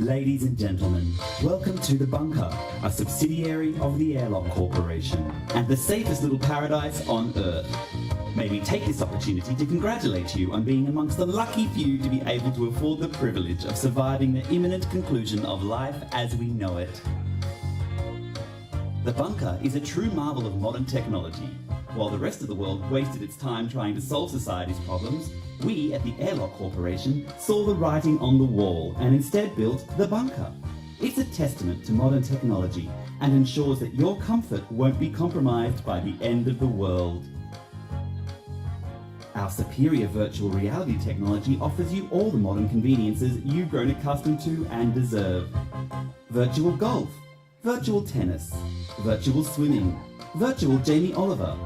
Ladies and gentlemen, welcome to The Bunker, a subsidiary of the Airlock Corporation, and the safest little paradise on Earth. May we take this opportunity to congratulate you on being amongst the lucky few to be able to afford the privilege of surviving the imminent conclusion of life as we know it. The Bunker is a true marvel of modern technology. While the rest of the world wasted its time trying to solve society's problems, we at the Airlock Corporation saw the writing on the wall and instead built The Bunker. It's a testament to modern technology and ensures that your comfort won't be compromised by the end of the world. Our superior virtual reality technology offers you all the modern conveniences you've grown accustomed to and deserve. Virtual golf, virtual tennis, virtual swimming, virtual Jamie Oliver.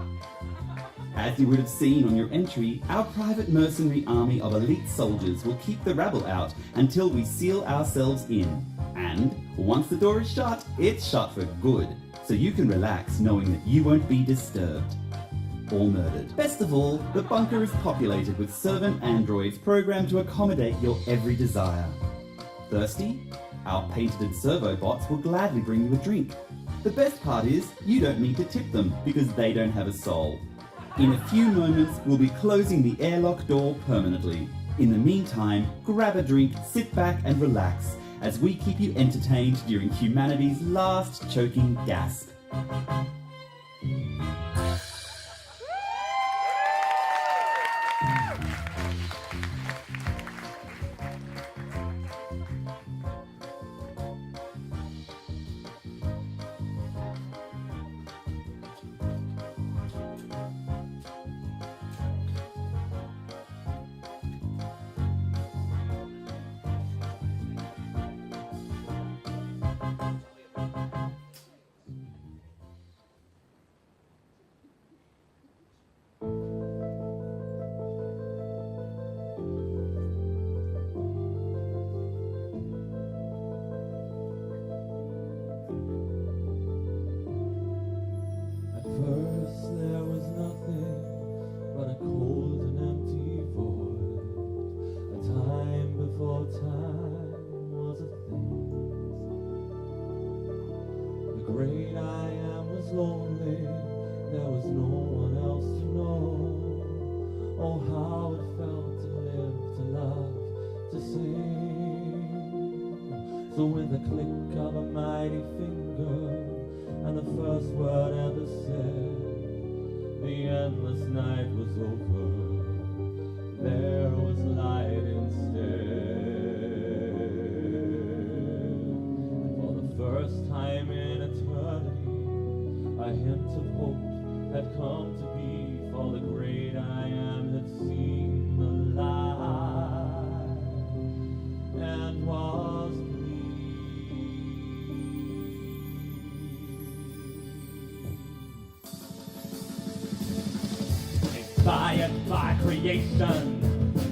As you would have seen on your entry, our private mercenary army of elite soldiers will keep the rabble out until we seal ourselves in. And once the door is shut, it's shut for good, so you can relax knowing that you won't be disturbed or murdered. Best of all, the bunker is populated with servant androids programmed to accommodate your every desire. Thirsty? Our patented servo bots will gladly bring you a drink. The best part is, you don't need to tip them because they don't have a soul. In a few moments, we'll be closing the airlock door permanently. In the meantime, grab a drink, sit back and relax as we keep you entertained during humanity's last choking gasp. So with the click of a mighty finger and the first word ever said, the endless night was over. There was light instead. And for the first time in eternity, a hint of hope had come to be, for the great I Am had seen the light and was inspired by creation.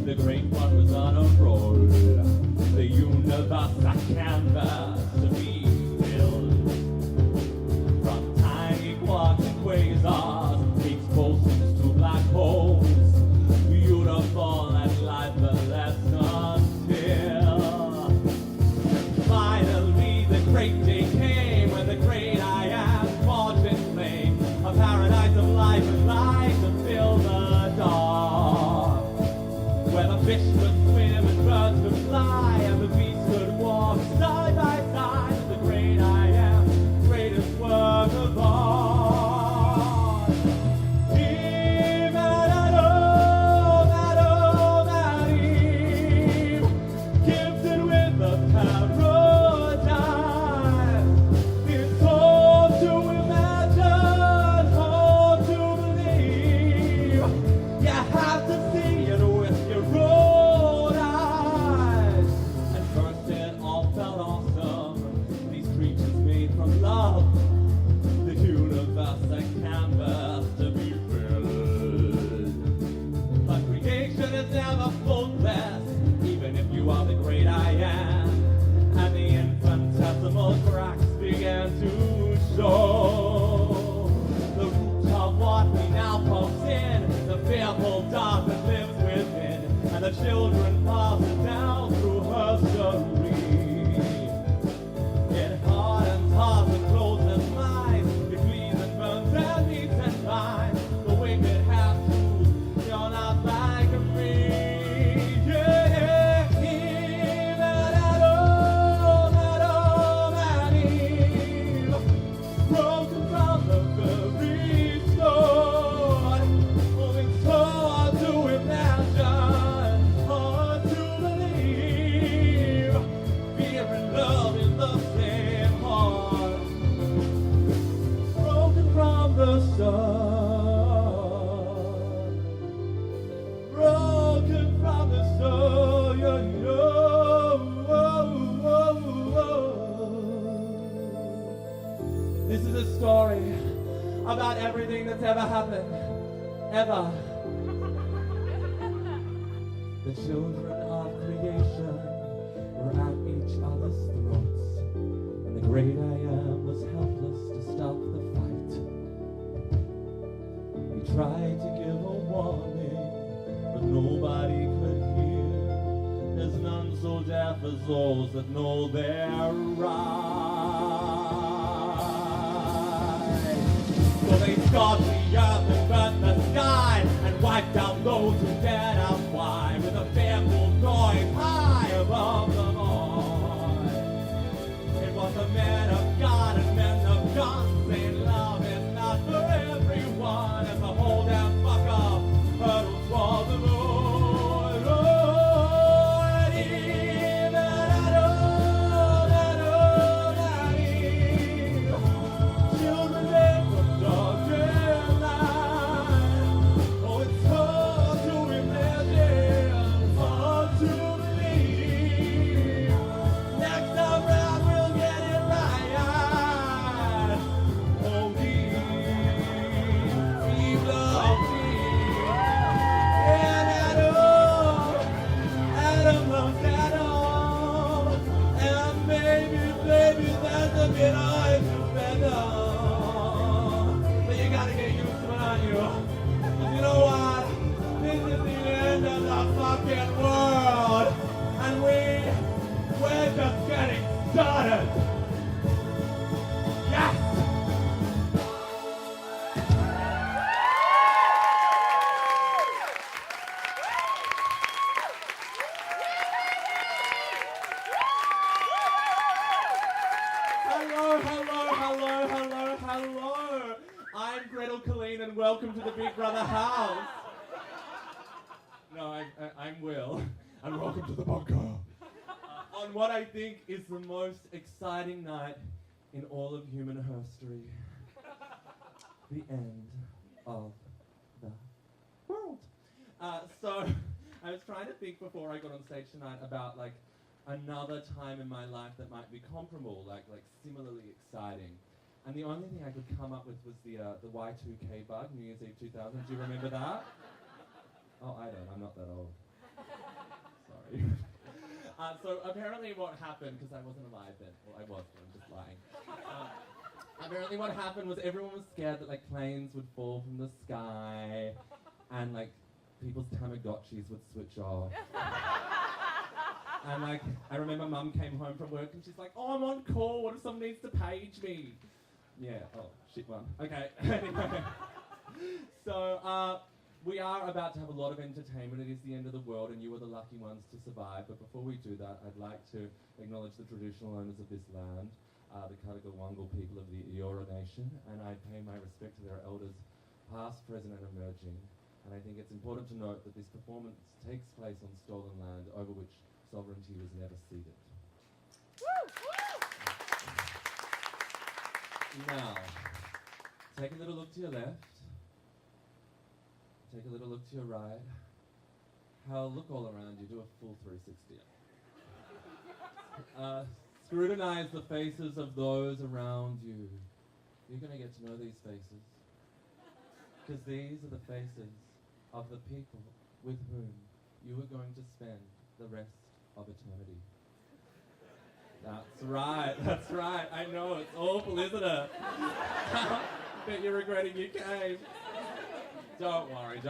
The great one was on a roll. The universe a canvas to be filled. From tiny quarks and quasars, expulsions to black holes. Beautiful and lifeless until finally the great day came when the great I Am forged in flame. A paradise of life and light to fill the dark, where the fish could swim and birds could fly and the beasts could walk side by side. The great I Am, greatest work of art. Gifted with the paradise, it's hard to imagine, hard to believe. You have to see it with your own eyes. And for thing that's ever happened. Ever. The children of creation were at each other's throats, and the great I Am was helpless to stop the fight. We tried to give a warning, but nobody could hear. There's none so deaf as those that know their right. So they scarred the earth and burnt the sky, and wiped out those who dared ask why, with a fearful noise high above them all. It was the men of God and men of God saying love is not for everyone, as the whole damn fucker hurtled toward the moon. Welcome to the Big Brother house. No, I'm Will, and welcome to the bunker. On what I think is the most exciting night in all of human history. The end of the world. So, I was trying to think before I got on stage tonight about like another time in my life that might be comparable, like similarly exciting. And the only thing I could come up with was the Y2K bug, New Year's Eve 2000. Do you remember that? Oh, I don't. I'm not that old. Sorry. So apparently what happened, because I wasn't alive then. Well, I was, but I'm just lying. Apparently what happened was everyone was scared that like planes would fall from the sky and like people's Tamagotchis would switch off. And like, I remember Mum came home from work and she's like, oh, I'm on call. What if someone needs to page me? Yeah, oh, shit one. Okay, anyway. So, we are about to have a lot of entertainment. It is the end of the world and you are the lucky ones to survive. But before we do that, I'd like to acknowledge the traditional owners of this land, the Katagawangul people of the Eora Nation, and I pay my respect to their elders, past, present and emerging. And I think it's important to note that this performance takes place on stolen land over which sovereignty was never ceded. Now, take a little look to your left. Take a little look to your right. Hal, look all around you. Do a full 360. Scrutinize the faces of those around you. You're going to get to know these faces. Because these are the faces of the people with whom you are going to spend the rest of eternity. That's right, that's right. I know, it's awful, isn't it? Bet you're regretting you came. Don't worry.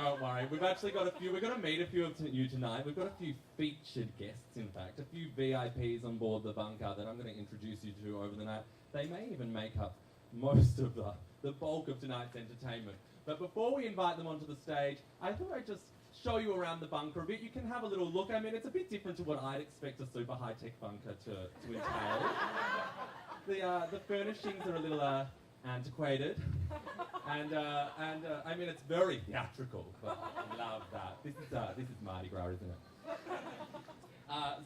We've actually got we're going to meet a few of you tonight. We've got a few featured guests, in fact, a few VIPs on board the bunker that I'm going to introduce you to over the night. They may even make up most of the bulk of tonight's entertainment. But before we invite them onto the stage, I thought I'd just show you around the bunker a bit. You can have a little look. I mean, it's a bit different to what I'd expect a super high-tech bunker to entail. The furnishings are a little antiquated, and I mean, it's very theatrical, but I love that. This is Mardi Gras, isn't it?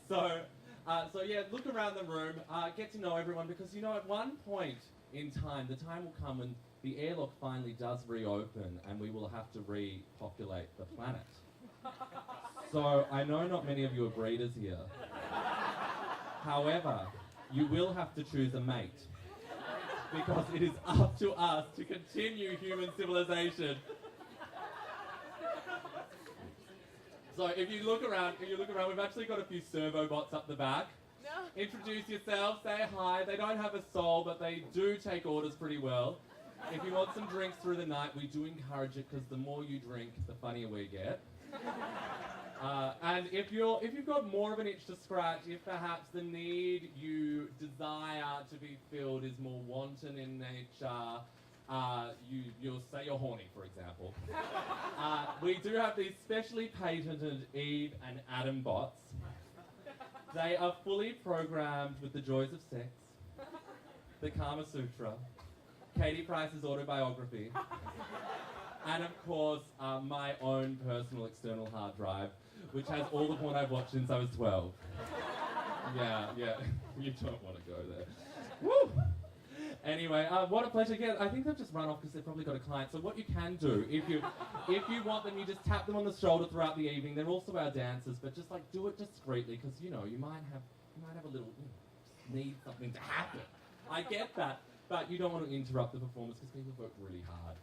So yeah, look around the room, get to know everyone, because you know, at one point in time, the time will come when the airlock finally does reopen and we will have to repopulate the planet. So I know not many of you are breeders here. However, you will have to choose a mate. because it is up to us to continue human civilization. So if you look around, we've actually got a few servo bots up the back. No. Introduce yourself, say hi. They don't have a soul, but they do take orders pretty well. If you want some drinks through the night, we do encourage it because the more you drink, the funnier we get. And if you've got more of an itch to scratch, if perhaps the need you desire to be filled is more wanton in nature, you'll say you're horny, for example. We do have these specially patented Eve and Adam bots. They are fully programmed with the joys of sex, the Kama Sutra, Katie Price's autobiography, and of course, my own personal external hard drive, which has all the porn I've watched since I was 12. Yeah, you don't want to go there. Woo! Anyway, what a pleasure. Yeah, I think they've just run off because they've probably got a client. So what you can do, if you want them, you just tap them on the shoulder throughout the evening. They're also our dancers, but just like do it discreetly because you might have a little need something to happen. I get that, but you don't want to interrupt the performance because people work really hard.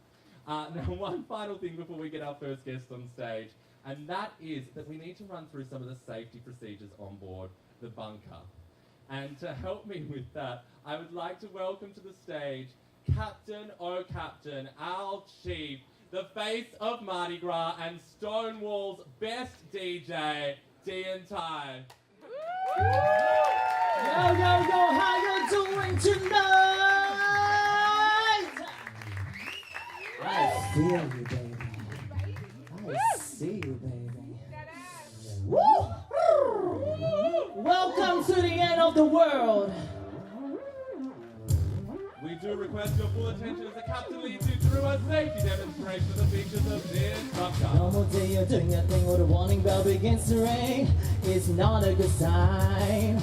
Now, one final thing before we get our first guest on stage, and that is that we need to run through some of the safety procedures on board the bunker. And to help me with that, I would like to welcome to the stage Captain Al Chief, the face of Mardi Gras and Stonewall's best DJ, Dyan. Yo, how you doing tonight? I feel you, baby. I see you, baby. Woo! Welcome to the end of the world. We do request your full attention as the captain leads you through a safety demonstration of the features of this bunker. Normal day you're doing your thing or the warning bell begins to ring. It's not a good sign.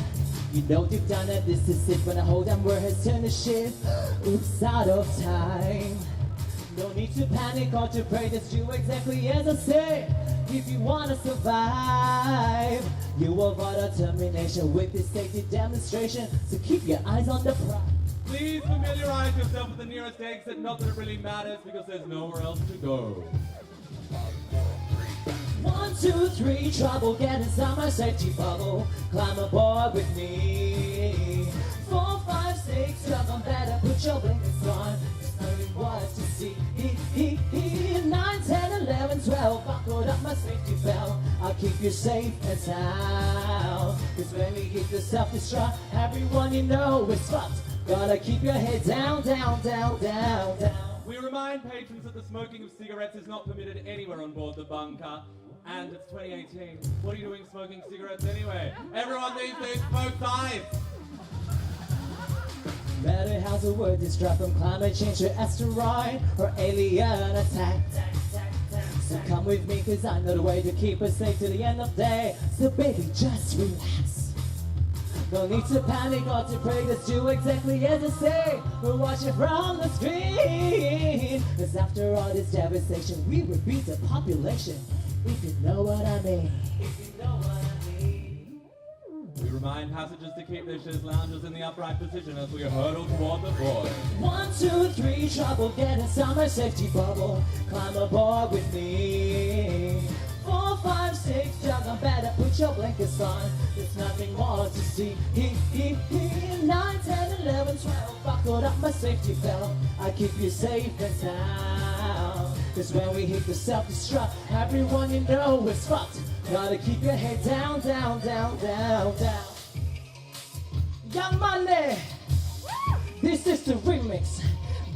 You know deep down that this is it when the whole damn world has turned to shit. Oops, out of time. No need to panic or to pray, just do exactly as I say. If you wanna survive, you avoid a termination with this safety demonstration. So keep your eyes on the prize. Please familiarize yourself with the nearest exit, not that it really matters because there's nowhere else to go. 1, 2, 3, trouble, get inside my safety bubble. Climb aboard with me. 4, 5, 6, jump better, put your blinkers on. There's nothing what to see. 9, 10, 11, 12, buckled up my safety belt. I'll keep you safe and sound. Cause when we hit the self-destruct, everyone you know is fucked. Gotta keep your head down, down, down, down, down. We remind patrons that the smoking of cigarettes is not permitted anywhere on board the bunker. And it's 2018. What are you doing smoking cigarettes anyway? Everyone these days smokes eyes. Matter how's the word is dropped from climate change to asteroid or alien attack. So come with me cause I know the way to keep us safe to the end of the day. So baby, just relax. No need to panic or to pray, just do exactly as I say. We'll watch it from the screen. Cause after all this devastation, we would beat the population. If you know what I mean. If you know what I mean. We remind passengers to keep their chaise lounges in the upright position as we hurtle toward the void. 1, 2, 3, trouble, get inside my safety bubble. Climb aboard with me. 4, 5, 6, jump better, put your blinkers on. There's nothing more to see. 9, 10, 11, 12, buckled up my safety belt. I keep you safe and sound. Cause when we hit the self-destruct, everyone you know is fucked. Gotta keep your head down, down, down, down, down. Young Money, this is the remix.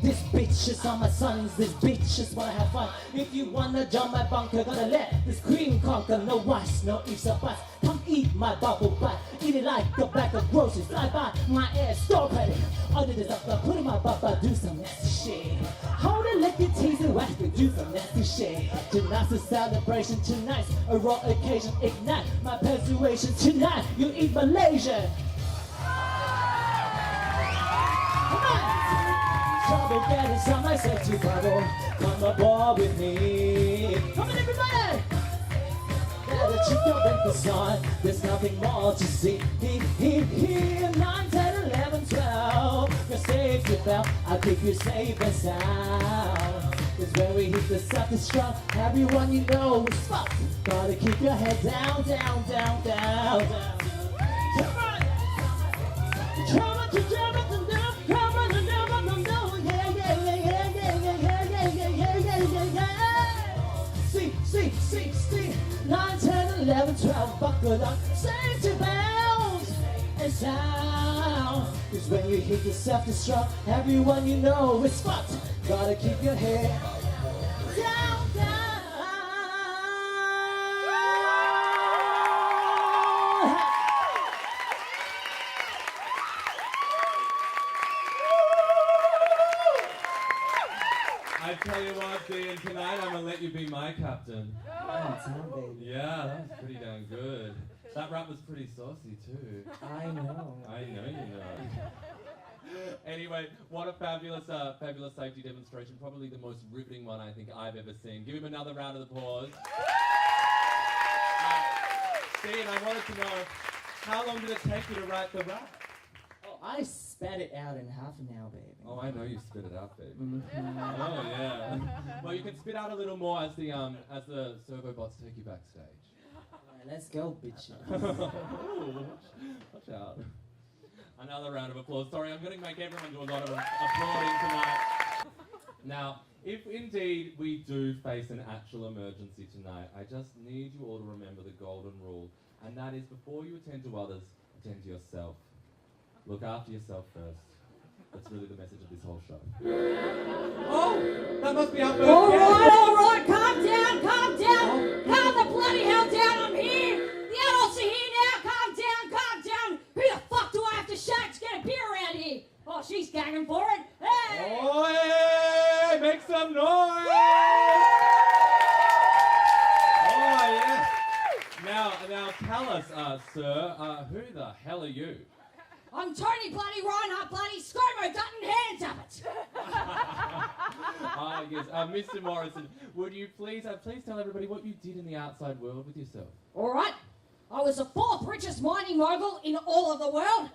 This bitch is on my sons, this bitch just wanna have fun. If you wanna jump my bunker, gotta let this queen conquer. No rice, no ifs or buts. Come eat my bubble butt. Eat it like a bag of groceries. Fly by my ass, store credit. Under this up, put in my butt, do some nasty shit. Hold it, let you tease it, watch me do some nasty shit. Tonight's a celebration, tonight's a raw occasion. Ignite my persuasion, tonight you eat Malaysian. Come on! Trouble, get inside my safety bubble. Come aboard with me. Come on, everybody! Get Gotta keep your blinkers on. There's nothing more to see. Here, 9, 10, 11, 12. Your safety belt, I'll keep you safe and sound. Cause when we hit the self-destruct, everyone you know is fucked. Gotta keep your head down, down, down, down, down. Come on! Come on, come on, come on, come on, yeah, yeah, yeah, yeah, yeah, yeah, yeah, yeah, yeah, yeah, yeah. See, 9, 10, 11, 12, buckle up, safety bells and sound. Cause when you hit the self-destruct, everyone you know is fucked. Gotta keep your head down, down. I tell you what, Dyan, tonight I'm gonna let you be my captain. Yeah, that was pretty damn good. That rap was pretty saucy too. I know. I know you know. Anyway, what a fabulous safety demonstration. Probably the most riveting one I think I've ever seen. Give him another round of applause. Dyan, I wanted to know, how long did it take you to write the rap? Oh, I spat it out in half an hour, baby. Oh, I know you spit it out, baby. Mm-hmm. Oh, yeah. Well, you can spit out a little more as the servo bots take you backstage. Alright, let's go, bitch. Ooh, watch out. Another round of applause. Sorry, I'm going to make everyone do a lot of applauding tonight. Now, if indeed we do face an actual emergency tonight, I just need you all to remember the golden rule, and that is before you attend to others, attend to yourself. Look after yourself first. That's really the message of this whole show. Oh, that must be our first All guest. right, calm down. Calm the bloody hell down, I'm here. The adults are here now, calm down. Who the fuck do I have to shake to get a beer around here? Oh, she's gagging for it. Hey! Oh, hey, make some noise! Oh, yeah. Now tell us, sir, who the hell are you? I'm Tony bloody Reinhardt bloody Scromo Dutton, hands up it. Yes, Mr. Morrison, would you please tell everybody what you did in the outside world with yourself? All right, I was the 4th richest mining mogul in all of the world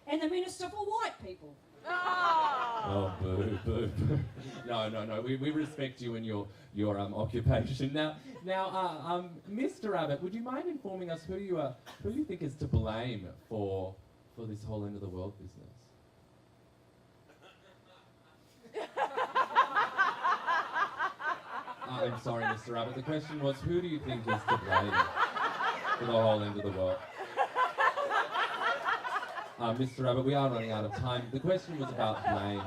and the Minister for White People. Oh, boo. No, we respect you and your occupation. Now, Mr. Abbott, would you mind informing us who you think is to blame for this whole end of the world business? I'm sorry, Mr. Abbott. The question was, who do you think is to blame for the whole end of the world? Mr. Abbott, we are running out of time. The question was about blame.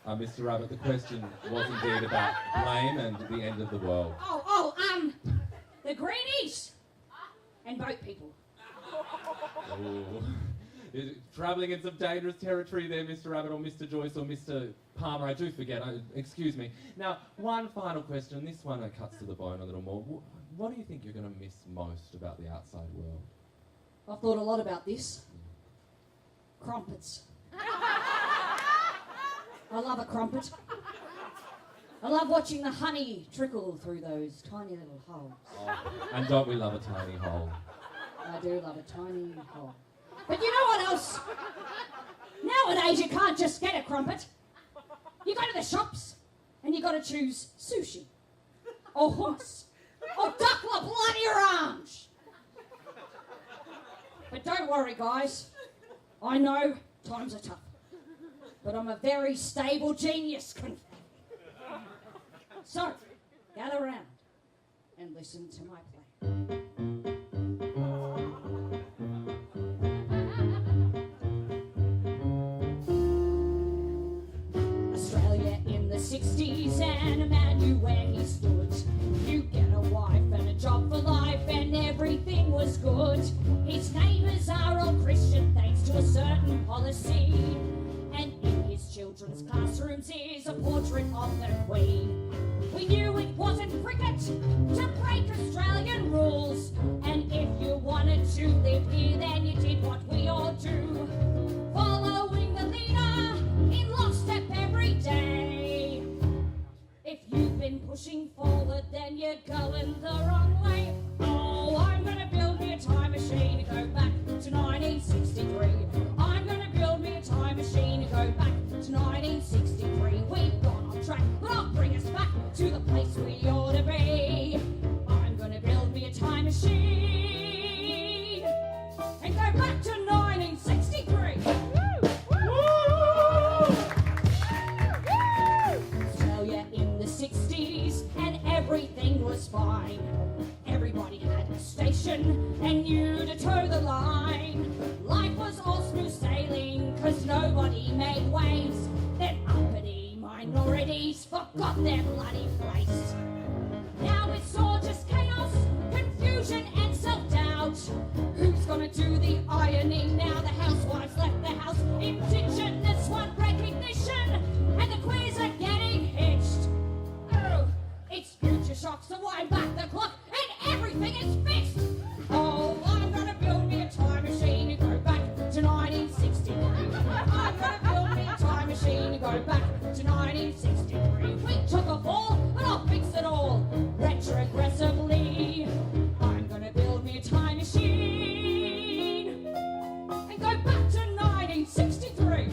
Mr. Abbott, the question was indeed about blame and the end of the world. The Greenies and boat people. Ooh. You're travelling in some dangerous territory there, Mr. Abbott, or Mr. Joyce, or Mr. Palmer. I do forget. Excuse me. Now, one final question. This one cuts to the bone a little more. What do you think you're going to miss most about the outside world? I've thought a lot about this. Crumpets. I love a crumpet. I love watching the honey trickle through those tiny little holes. Oh, and don't we love a tiny hole? I do love a tiny hole. But you know what else? Nowadays you can't just get a crumpet. You go to the shops and you got to choose sushi or hummus or duck la bloody orange. But don't worry, guys. I know times are tough, but I'm a very stable genius. So, gather round and listen to my play. Australia in the 60s, and a man knew where he stood. You get a wife and a job for life, and everything was good. His neighbours are all Christian thanks to a certain policy. And in his children's classrooms is a portrait of the Queen. We knew it wasn't cricket to break Australian rules. And if you wanted to live here, then you did what we all do. Following the leader in lockstep every day. You've been pushing forward, then you're going the wrong way. Oh, I'm gonna build me a time machine and go back to 1963. I'm gonna build me a time machine and go back to 1963. We've gone off track, but I'll bring us back to the place we ought to be. I'm gonna build me a time machine and go back to 1963. Tell you in the 60s and everything was fine. Everybody had a station and knew to toe the line. Life was all smooth sailing cause nobody made waves. Then uppity minorities forgot their bloody place. Now it's all just chaos, confusion and self-doubt. Who's gonna do the ironing now the housewives left the house? Indigenous want recognition and the queers are getting hitched. Oh, it's future shock, so wind back the clock and everything is fixed. Oh, I'm gonna build me a time machine and go back to 1963. I'm gonna build me a time machine and go back to 1963. We took a fall, but I'll fix it all retrogressively. I'm gonna build me a time machine and go back to 1963.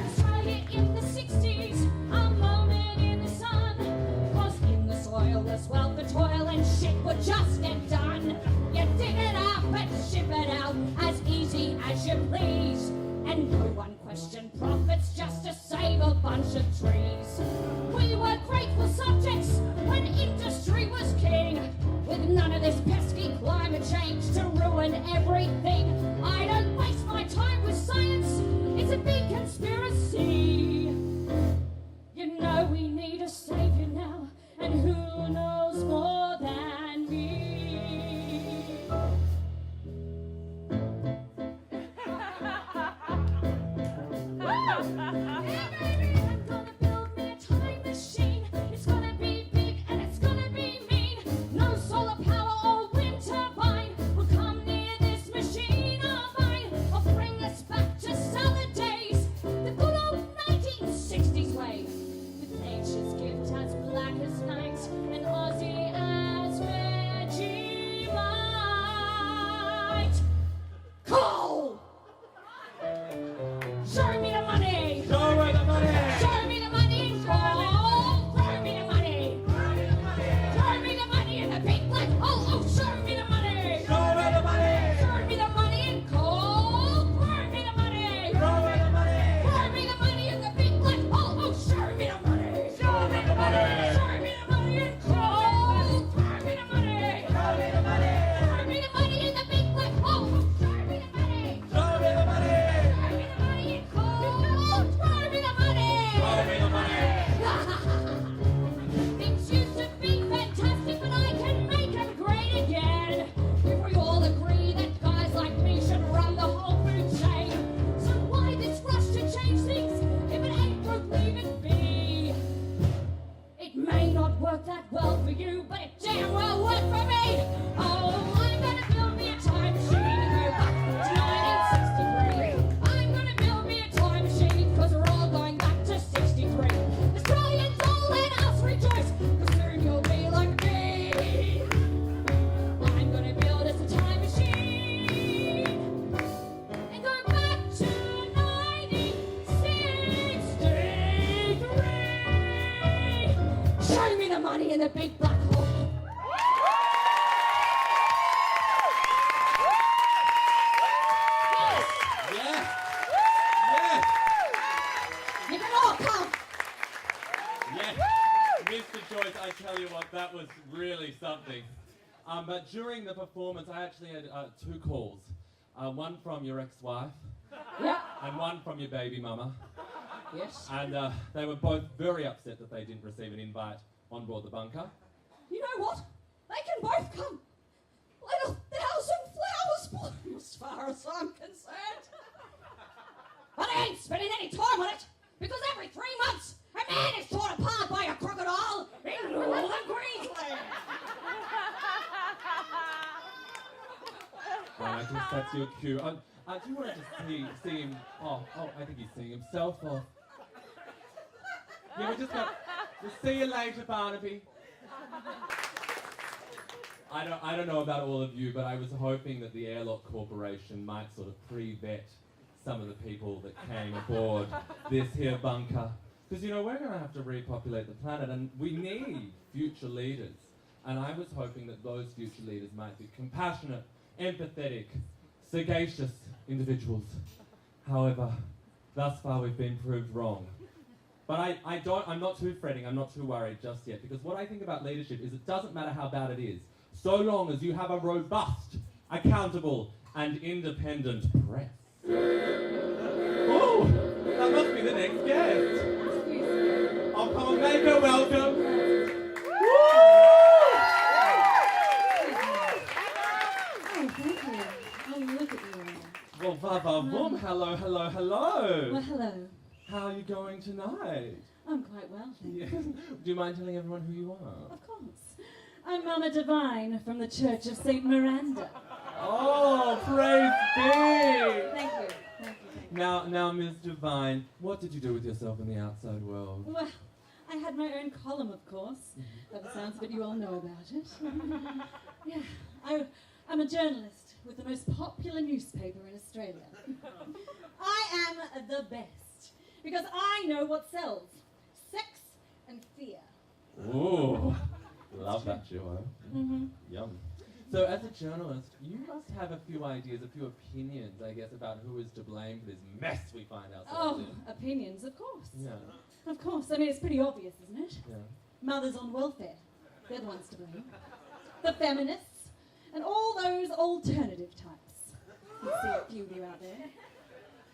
Australia in the 60s, a moment in the sun. Cause in the soil there's wealth and toil and shit would just get done. You dig it up and ship it out as easy as you please. And no one questioned profits just to save a bunch of trees. We were grateful subjects when industry was king, with none of this pesky climate change to ruin everything. I don't waste my time with science, it's a big conspiracy. You know we need a savior now, and who knows more than me? Yeah, baby, I'm gonna build me a time machine. It's gonna be big and it's gonna be mean. No solar power or wind turbine will come near this machine of mine. I'll bring us back to salad days, the good old 1960s way, with nature's gift as black as night and Aussie as Vegemite. Coal! Show me the money! Show her the money! Show me the money in coal! Throw me the money! Throw me the money in the big black hole! Oh, show me the money! Show her the money! Throw me the money in coal! Throw me the money! Show her the money! Throw me the money in the big black hole! Oh, show me the money! Show me the money! Show me the money in coal! Throw me the money! Show me the money! Throw me the money in the big black hole! Oh, show me the money! Show me the money! Throw me the money in coal! Throw me the money! Show me the money! Things used to be fantastic, but I can make them great again. If we all agree that guys like me should run the whole food chain, so why this rush to change things? If it ain't broke, leave it be. It may not work that well for you, but it damn well worked for me. Oh, I'm gonna build me a time machine and go back to 1963. I'm gonna build me a time machine, cause we're all going back to 63. Australians, all let us rejoice, cause soon you'll be like me. I'm gonna build us a time machine and go back to 1963. Show me the money in the big black hole. Yes! Yes! You can all come. Yes! Mr. Joyce, I tell you what, that was really something. But during the performance, I actually had 2 calls. One from your ex-wife Yeah. and one from your baby mama. Yes. And they were both very upset that they didn't receive an invite on board the bunker. You know what? They can both come. Let 1,000 flowers bloom as far as I'm concerned. But I ain't spending any time on it, because every 3 months a man is torn apart by a crocodile in northern Queensland. I guess that's your cue. Do you want to just see him? Oh, I think he's seeing himself off. Yeah, we just got. We'll see you later, Barnaby. I don't know about all of you, but I was hoping that the Airlock Corporation might sort of pre-vet some of the people that came aboard this here bunker. Because, you know, we're going to have to repopulate the planet, and we need future leaders. And I was hoping that those future leaders might be compassionate, empathetic, sagacious individuals. However, thus far we've been proved wrong. But I'm not too fretting, I'm not too worried just yet, because what I think about leadership is it doesn't matter how bad it is, so long as you have a robust, accountable, and independent press. Oh, that must be the next guest. Oh, come on, make her welcome. Oh, thank you. Oh, look at you. Well, va-va-voom, hello. Well, hello. How are you going tonight? I'm quite well, thank you. Yes. Do you mind telling everyone who you are? Of course. I'm Mama Divine from the Church of St. Miranda. Oh, praise be! Thank you. Now, Miss Divine, what did you do with yourself in the outside world? Well, I had my own column, of course. By the sounds of it, you all know about it. Yeah, I'm a journalist with the most popular newspaper in Australia. I am the best, because I know what sells. Sex and fear. Ooh, love that duo. Mm-hmm. Yum. So as a journalist, you must have a few ideas, a few opinions, I guess, about who is to blame for this mess we find ourselves in. Opinions, of course. Yeah, Of course. I mean, it's pretty obvious, isn't it? yeah. Mothers on welfare. They're the ones to blame. The feminists. And all those alternative types. You see a few of you out there.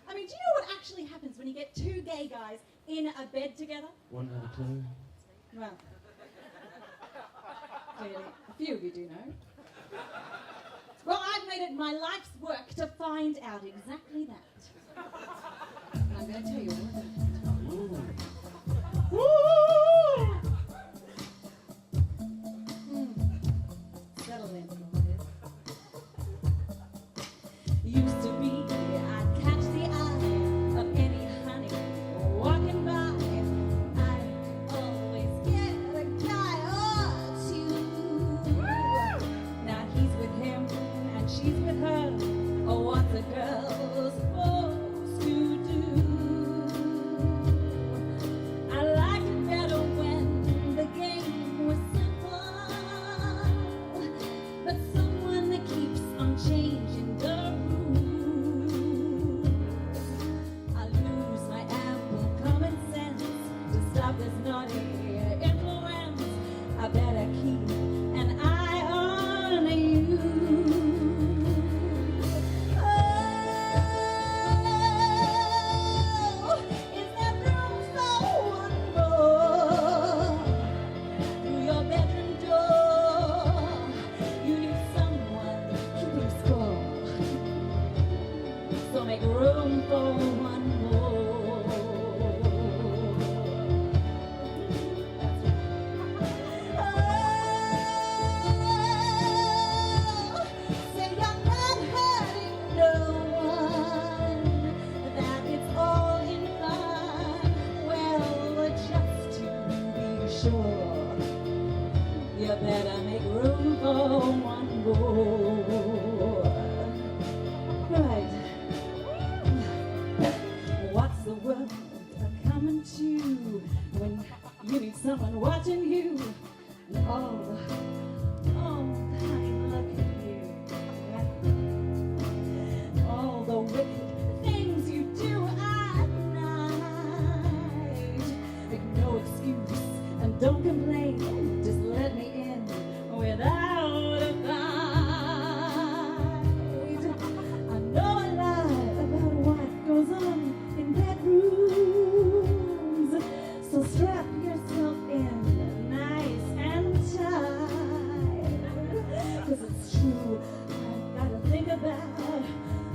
I mean, do you know what actually happens when you get two gay guys in a bed together? One out of two. Well, clearly, a few of you do know. Well, I've made it my life's work to find out exactly that. And I'm going to tell you all about it. Woo! Settle in, used to be, I'd catch the eye of any honey walking by. I'd always get a guy or two. Now he's with him and she's with her. Oh, what's a girl supposed to do? I liked it better when the game was simple, but someone that keeps on changing the rules. I lose my ample common sense to stop this naughty influence. I better keep an eye on you. Oh, is there room for one more? Through your bedroom door, you need someone keeping score. So make room for one more. That's right. Oh, say I'm not hurting no one, that it's all in fun. Well, just to be sure, you better make room for one more. Right. What's the world coming to when you need someone watching you? And all the time, look at you. All the wicked things you do at night. Make no excuse and don't complain. Just let me in without a fight. I know a lot about what goes on in bedrooms, so strap yourself in nice and tight. 'Cause it's true, I've got to think about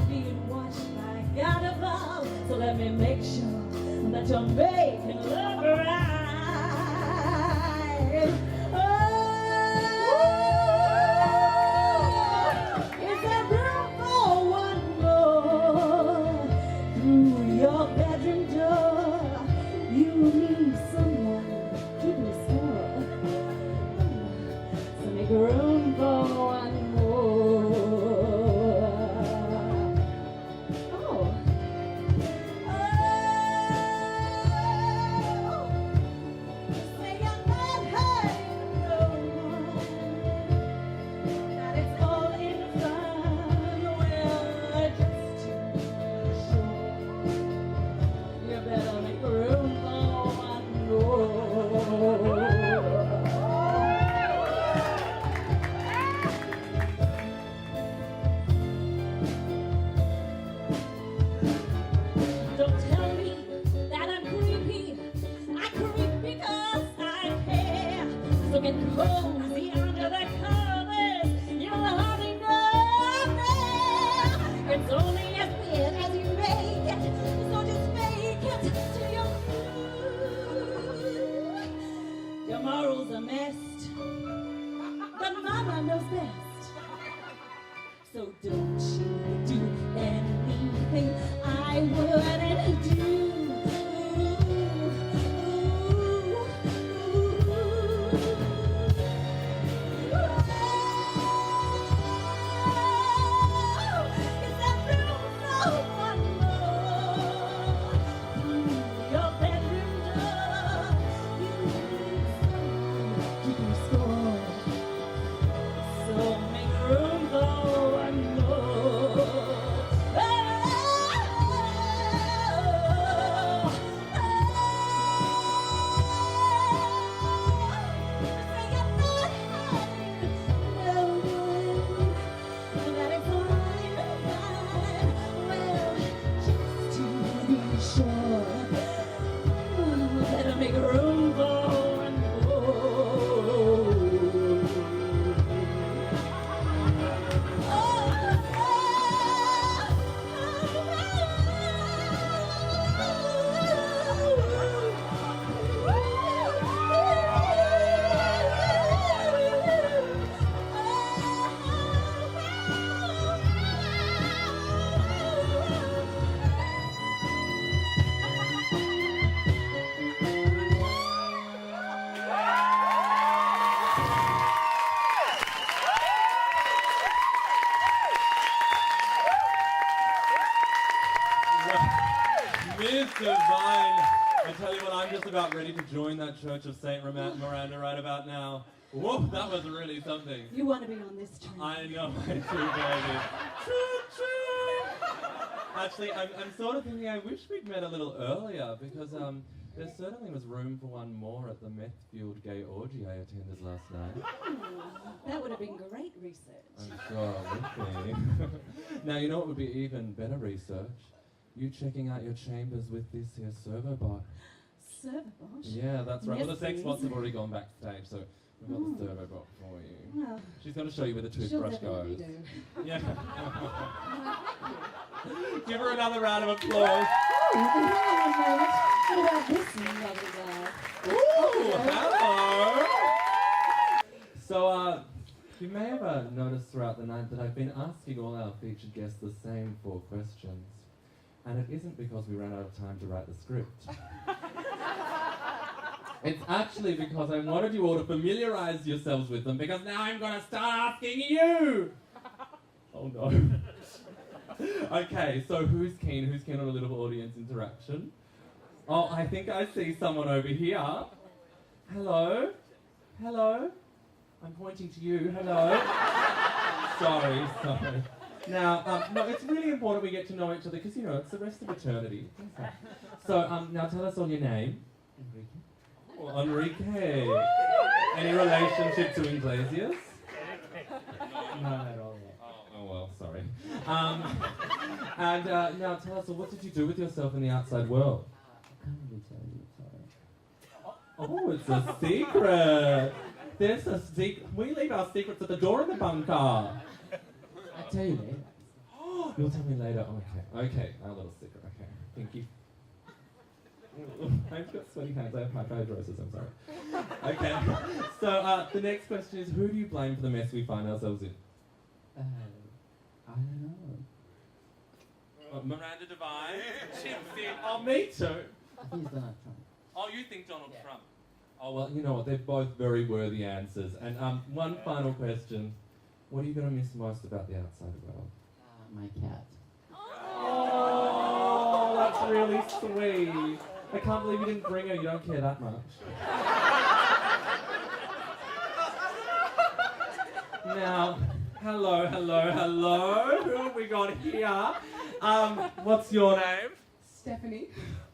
being watched by God above. So let me make sure that you're making love right. Oh, is there room for one more? about ready to join that Church of St. Miranda right about now. Whoa, that was really something. You want to be on this train. I know, I do, baby. Choo-choo! Actually, I'm sort of thinking I wish we'd met a little earlier because there certainly was room for one more at the meth-fueled gay orgy I attended last night. That would have been great research. I'm sure it would be. Now, you know what would be even better research? You checking out your chambers with this here servo bot. Servo bot? Yeah, that's right. Yes, Well, the sex please. bots have already gone backstage, so we've got the servo bot for you. Well, She's going to show you where the she'll toothbrush definitely goes. do. Yeah. Well, thank you. Give her another round of applause. Oh, hang on a moment. What about this lovely guy? Ooh, hello. So, you may have noticed throughout the night that I've been asking all our featured guests the same 4 questions. And it isn't because we ran out of time to write the script. It's actually because I wanted you all to familiarise yourselves with them, because now I'm going to start asking you! Oh no. Okay, so who's keen? Who's keen on a little audience interaction? Oh, I think I see someone over here. Hello? Hello? I'm pointing to you. Hello? Sorry. Now, no, it's really important we get to know each other because, you know, it's the rest of eternity. So, now tell us all your name. Enrique. Any relationship to Iglesias? Not at all. Oh well, sorry. And now tell us, what did you do with yourself in the outside world? I can't really tell you, sorry. Oh, it's a secret. There's a secret. We leave our secrets at the door in the bunker. I'll tell you later. You'll tell me later. Okay, our little secret. Okay, thank you. I've got sweaty hands. I have hyperhidrosis. I'm sorry. Okay. So the next question is: who do you blame for the mess we find ourselves in? I don't know. Miranda Devine. Oh, me too. I think it's Donald Trump. Oh, you think Donald Trump? Oh well, you know what? They're both very worthy answers. And one final question: what are you going to miss most about the outside world? My cat. Oh, that's really sweet. I can't believe you didn't bring her. You don't care that much. Now, hello. Who have we got here? What's your name? Stephanie.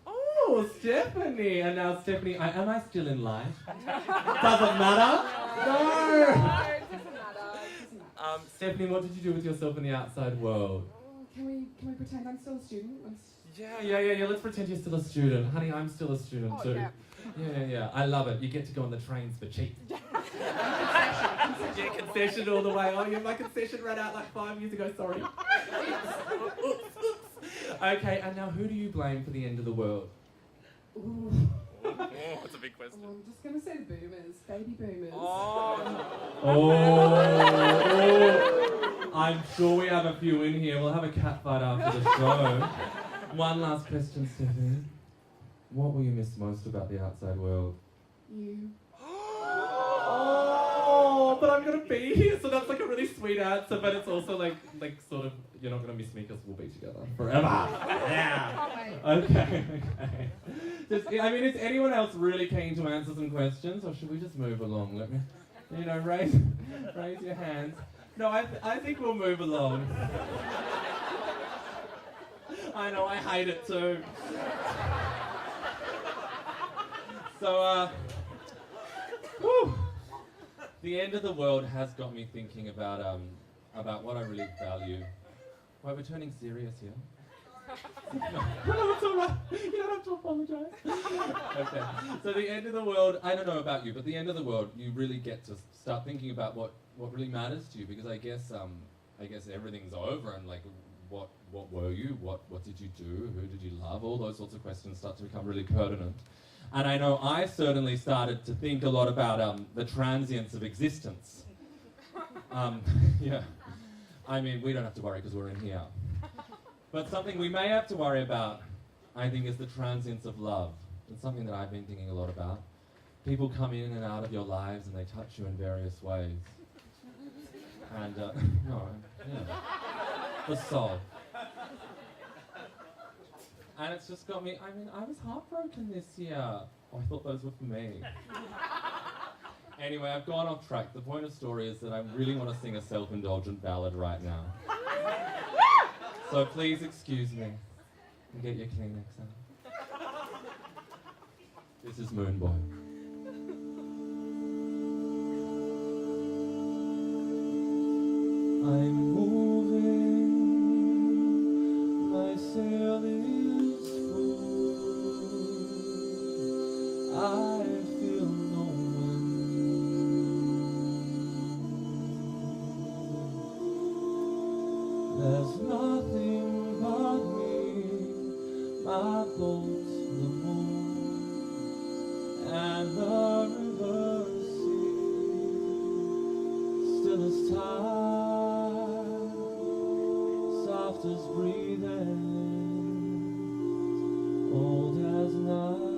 Oh, Stephanie. And now, Stephanie, am I still in line? Doesn't matter? No. It doesn't matter. Stephanie, what did you do with yourself in the outside world? Can we pretend I'm still a student? Yeah. Let's pretend you're still a student. Honey, I'm still a student Oh, too. yeah. Yeah. I love it. You get to go on the trains for cheap. Yeah, concession all the way. Oh, yeah, my concession ran out like 5 years ago, sorry. Oops. Okay, and now who do you blame for the end of the world? Ooh. That's a big question. I'm just gonna say the boomers, baby boomers. Oh, I'm sure we have a few in here. We'll have a cat fight after the show. One last question, Stephanie. What will you miss most about the outside world? You. Oh, but I'm gonna be here, so that's like a really sweet answer, but it's also like sort of, you're not gonna miss me because we'll be together forever. Yeah. Okay. Is anyone else really keen to answer some questions, or should we just move along? Let me, raise your hands. No, I think we'll move along. I know, I hate it too. So, the end of the world has got me thinking about what I really value. Wait, we're turning serious here. No, it's all right. You don't have to apologise. Okay. So the end of the world, I don't know about you, but the end of the world, you really get to start thinking about what really matters to you, because I guess everything's over, and like what were you? What did you do? Who did you love? All those sorts of questions start to become really pertinent. And I know I certainly started to think a lot about the transience of existence. Yeah. I mean, we don't have to worry because we're in here. But something we may have to worry about, I think, is the transience of love. It's something that I've been thinking a lot about. People come in and out of your lives and they touch you in various ways. And, the soul. And it's just got me, I was heartbroken this year. Oh, I thought those were for me. Anyway, I've gone off track. The point of the story is that I really want to sing a self-indulgent ballad right now. So please excuse me and get your Kleenex out. This is Moon Boy. I'm moving, my sail is full, I feel no wind. There's nothing but me, my boat, the moon, and the river sea, still as time, soft as breathing, old as night.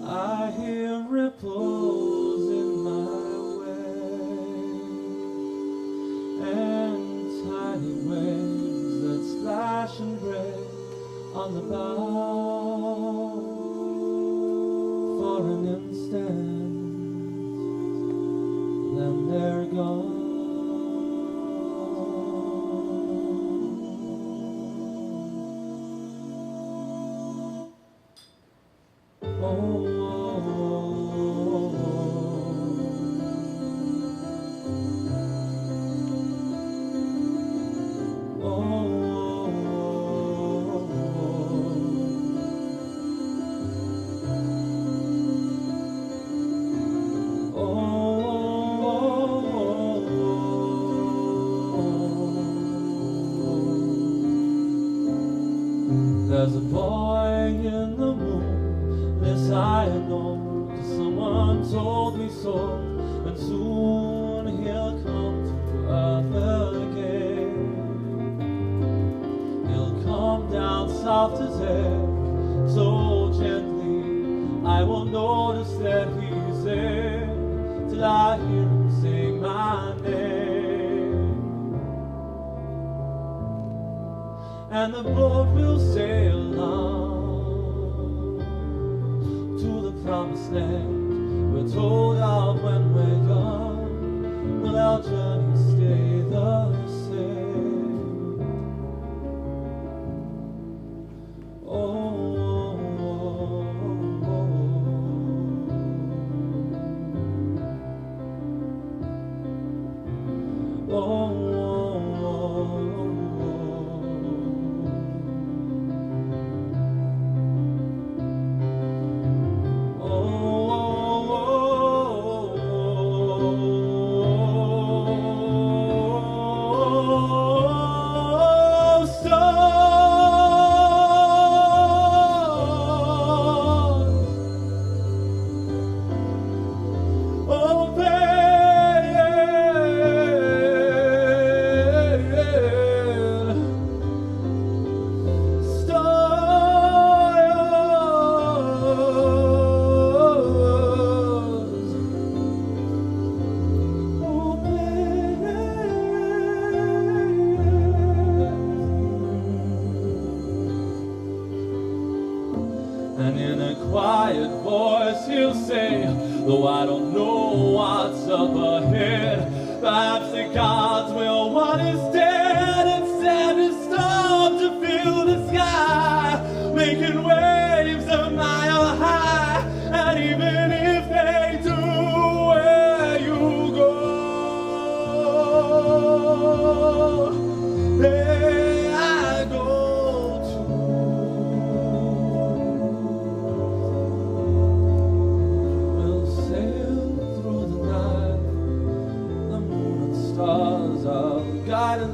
I hear ripples in my way, and tiny waves that splash and break on the bow for an instant, then they're gone. There's a boy in the moon, this I know, 'cause someone told me so, and soon he'll come to earth again. He'll come down soft as air, so gently, I won't notice that he's there, till I hear him say my name. And the boat will sail on to the promised land. We're told of when we're gone, will our journey stay the same? Oh, oh, oh, oh, and in a quiet voice he'll say, though I don't know what's up ahead, perhaps the gods will want us dead and send a storm to fill the sky, making waves a mile high. And even if they do, where you go, there I go too. We'll sail through the night, the moon and stars are guiding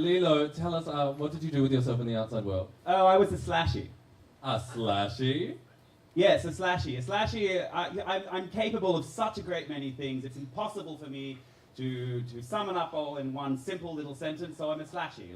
Lilo, tell us, what did you do with yourself in the outside world? Oh, I was a slashy. A slashy? Yes, a slashy. A slashy, I'm capable of such a great many things. It's impossible for me to sum it up all in one simple little sentence, so I'm a slashy.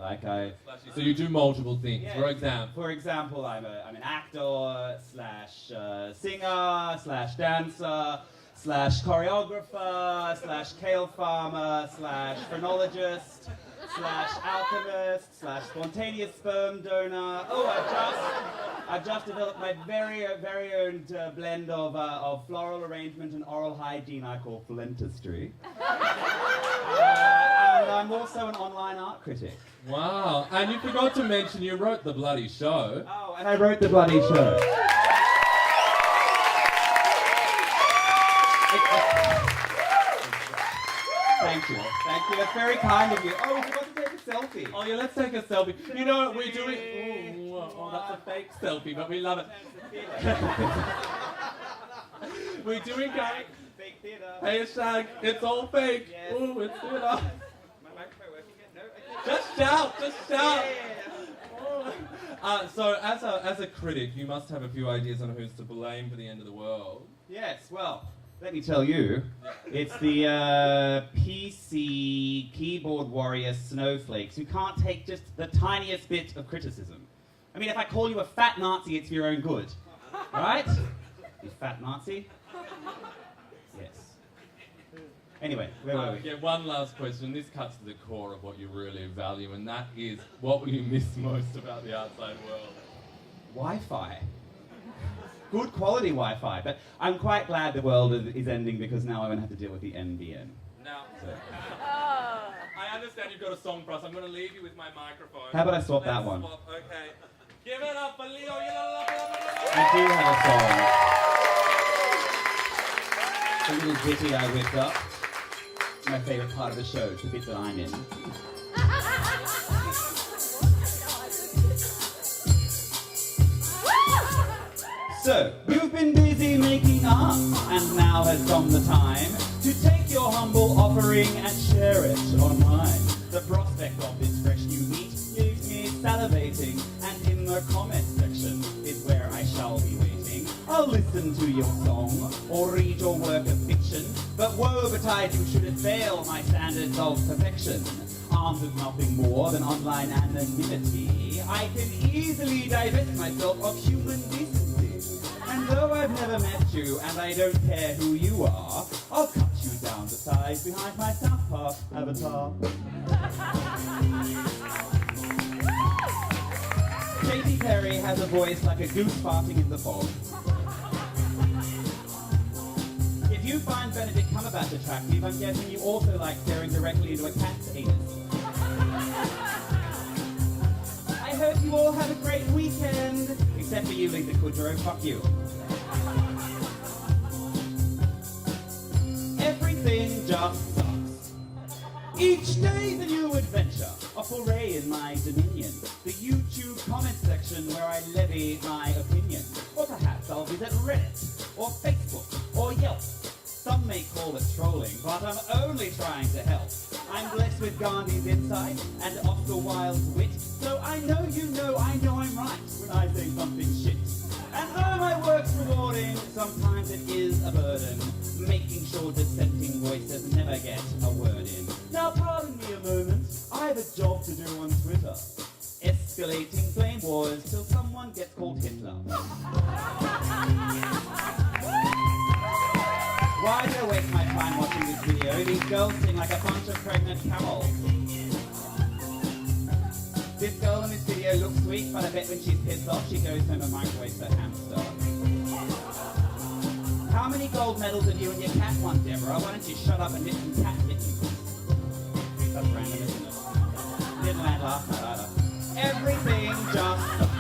So you do multiple things. Yeah. For example, I'm an actor, slash singer, slash dancer, slash choreographer, slash kale farmer, slash phrenologist, slash alchemist, slash spontaneous sperm donor. Oh, I've just developed my very own blend of floral arrangement and oral hygiene I call flentistry. And I'm also an online art critic. wow. And you forgot to mention you wrote the bloody show. Oh, and I wrote the bloody show. Thank you. That's very kind of you. Oh, we forgot to take a selfie. Oh yeah, let's take a selfie. You know what we're doing? Oh, that's a fake selfie, but we love it. We're doing great. Fake theatre. Hashtag, it's all fake. Yes. Ooh, it's theatre. My microphone working yet? No? Okay. Just shout, just shout. Yeah. So as a critic, you must have a few ideas on who's to blame for the end of the world. Yes, well, let me tell you, it's the PC keyboard warrior snowflakes who can't take just the tiniest bit of criticism. I mean, if I call you a fat Nazi, it's for your own good, right? You fat Nazi? Yes. Anyway, where were we? Yeah, one last question. This cuts to the core of what you really value, and that is, what will you miss most about the outside world? Wi-Fi. Good quality Wi-Fi, but I'm quite glad the world is ending because now I won't have to deal with the NBN. Now, So, I understand you've got a song for us. I'm going to leave you with my microphone. how about I swap that Let's one? swap. Okay. Give it up for Leo. I do have a song. A little ditty I whipped up. My favourite part of the show, it's the bit that I'm in. So, you've been busy making art, and now has come the time to take your humble offering and share it online. The prospect of this fresh new meat leaves me salivating, and in the comment section is where I shall be waiting. I'll listen listen to your song or read your work of fiction, but woe betide you should it fail my standards of perfection. Armed with nothing more than online anonymity, I can easily divest myself of human decency. And though I've never met you and I don't care who you are, I'll cut you down the side behind my South Park avatar. Katy Perry has a voice like a goose farting in the fog. If you find Benedict Cumberbatch attractive, I'm guessing you also like staring directly into a cat's anus. I hope you all have a great weekend, except for you, Lisa Kudrow. Fuck you. Everything just sucks. Each day's a new adventure, a foray in my dominion. The YouTube comment section where I levy my opinion. Or perhaps I'll visit Reddit, or Facebook, or Yelp. Some may call it trolling, but I'm only trying to help. I'm blessed with Gandhi's insight and Oscar Wilde's wit, so I know I'm right when I say something shit. And though my work's rewarding, sometimes it is a burden, making sure dissenting voices never get a word in. Now pardon me a moment, I have a job to do on Twitter. Escalating flame wars till someone gets called Hitler. Why do I waste my time watching this video? These girls sing like a bunch of pregnant camels. This girl in this video looks sweet, but I bet when she's pissed off, she goes home and microwaves her hamster. How many gold medals have you and your cat won, Deborah? Why don't you shut up and knit some cat kittens? That's random, isn't it? Didn't land last night either. Everything just sucks.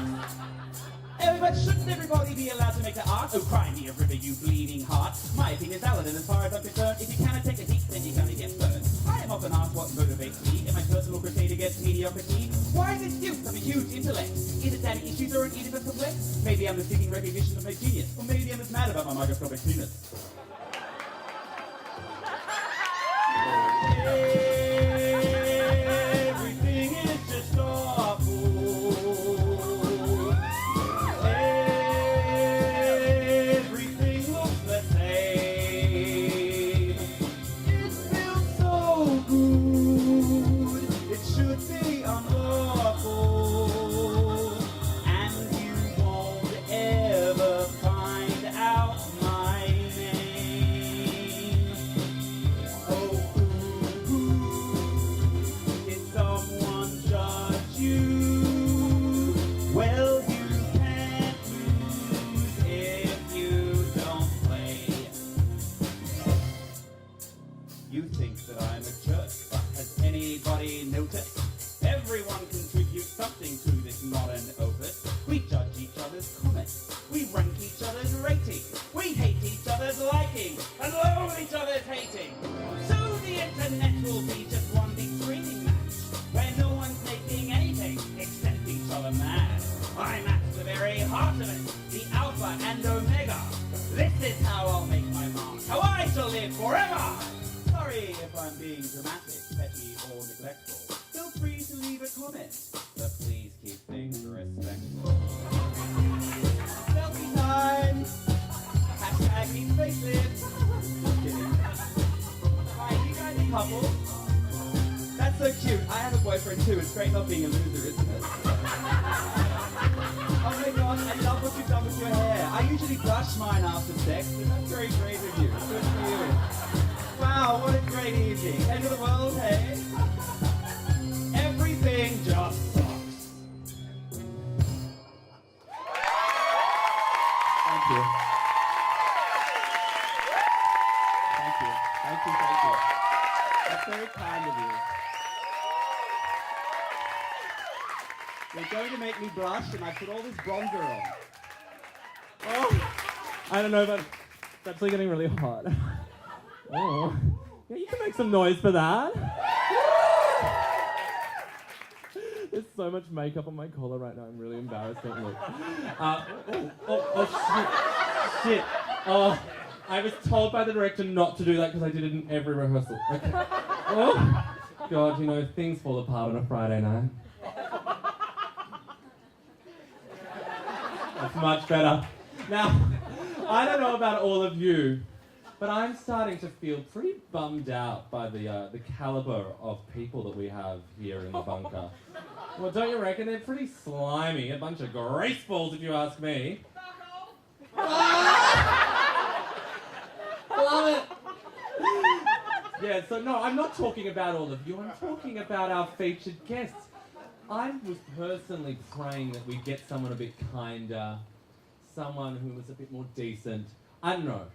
But shouldn't everybody be allowed to make their art? Oh, cry me a river, you bleeding heart. My opinion is valid, and as far as I'm concerned, if you cannot take a heat, then you're gonna get burned. I am often asked what motivates me in my personal crusade against mediocrity. Why this youth of a huge intellect? Is it daddy issues or an Oedipus complex? Maybe I'm seeking recognition of my genius, or maybe I'm just mad about my microscopic penis. Everything is just awful. Everyone contributes something to this modern opus. We judge each other's comments. We rank each other's ratings. We hate each other's liking and loathe each other's hating. So the internet will be just one big screaming match where no one's making anything except each other mad. I'm at the very heart of it, the alpha and omega. This is how I'll make my mark, how I shall live forever. Sorry if I'm being dramatic, petty or neglectful. Feel free to leave a comment, but please keep things respectful. Selfie time! Hashtag these facelifts. Just kidding. Hi, you guys a couple? That's so cute. I have a boyfriend too. It's great not being a loser, isn't it? Oh my gosh, I love what you've done with your hair. I usually brush mine after sex, but that's very brave of you. Good for you. Wow, what a great evening. End of the world, hey? Everything just sucks. Thank you. Thank you. Thank you, thank you. That's very kind of you. You're going to make me blush, and I put all this bronzer on. Oh, I don't know, but it's actually getting really hot. Oh, yeah, you can make some noise for that. There's so much makeup on my collar right now. I'm really embarrassed. Don't look. Shit. Oh, I was told by the director not to do that because I did it in every rehearsal. Okay. Oh, God, you know, things fall apart on a Friday night. That's much better. Now, I don't know about all of you, but I'm starting to feel pretty bummed out by the caliber of people that we have here in the bunker. Well, don't you reckon? They're pretty slimy, a bunch of grease balls if you ask me. Love it! Yeah, so no, I'm not talking about all of you, I'm talking about our featured guests. I was personally praying that we'd get someone a bit kinder, someone who was a bit more decent. I don't know.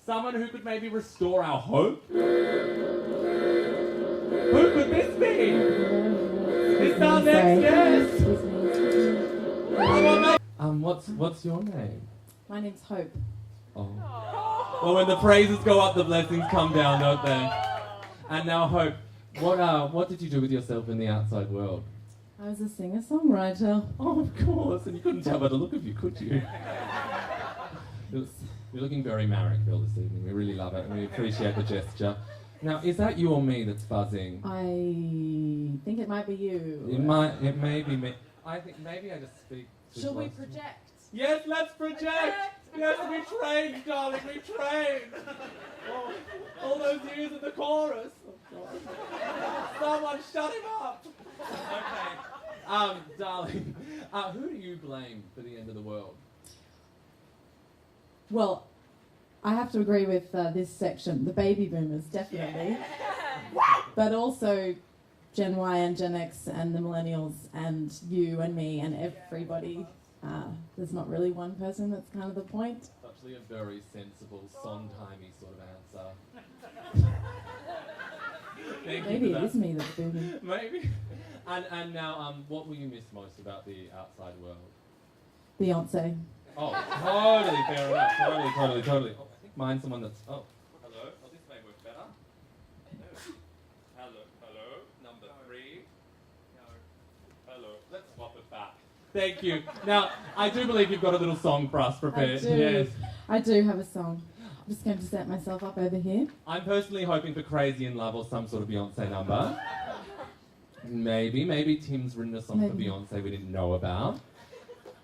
Someone who could maybe restore our hope. Who could this be? It's our next guest. What's your name? My name's Hope. Oh. Well, when the praises go up, the blessings come down, don't they? And now, Hope, what did you do with yourself in the outside world? I was a singer-songwriter. Oh, of course, and you couldn't tell by the look of you, could you? You're looking very Marrickville this evening. We really love it, and we appreciate the gesture. Now, is that you or me that's buzzing? I think it might be you. It may be me. I think maybe I just speak. Shall we project? Yes, let's project! Yes, we trained, darling, we trained! Oh, all those years in the chorus. Oh, God. Someone shut him up! Okay. Darling, who do you blame for the end of the world? Well, I have to agree with this section. The baby boomers, definitely. But also Gen Y and Gen X and the millennials and you and me and everybody. There's not really one person, that's kind of the point. It's actually a very sensible, Sondheim-y sort of answer. Thank Maybe you for it that. is me that's booming. Maybe. And now, what will you miss most about the outside world? Beyonce. Oh, totally fair enough. Totally. Oh, I think mine's the one that's... Oh, hello. Oh, this may work better. Hello. Number 3. Hello. Let's swap it back. Thank you. Now, I do believe you've got a little song for us prepared. I do. Yes. I do have a song. I'm just going to set myself up over here. I'm personally hoping for Crazy in Love or some sort of Beyonce number. Maybe Tim's written a song for Beyonce we didn't know about.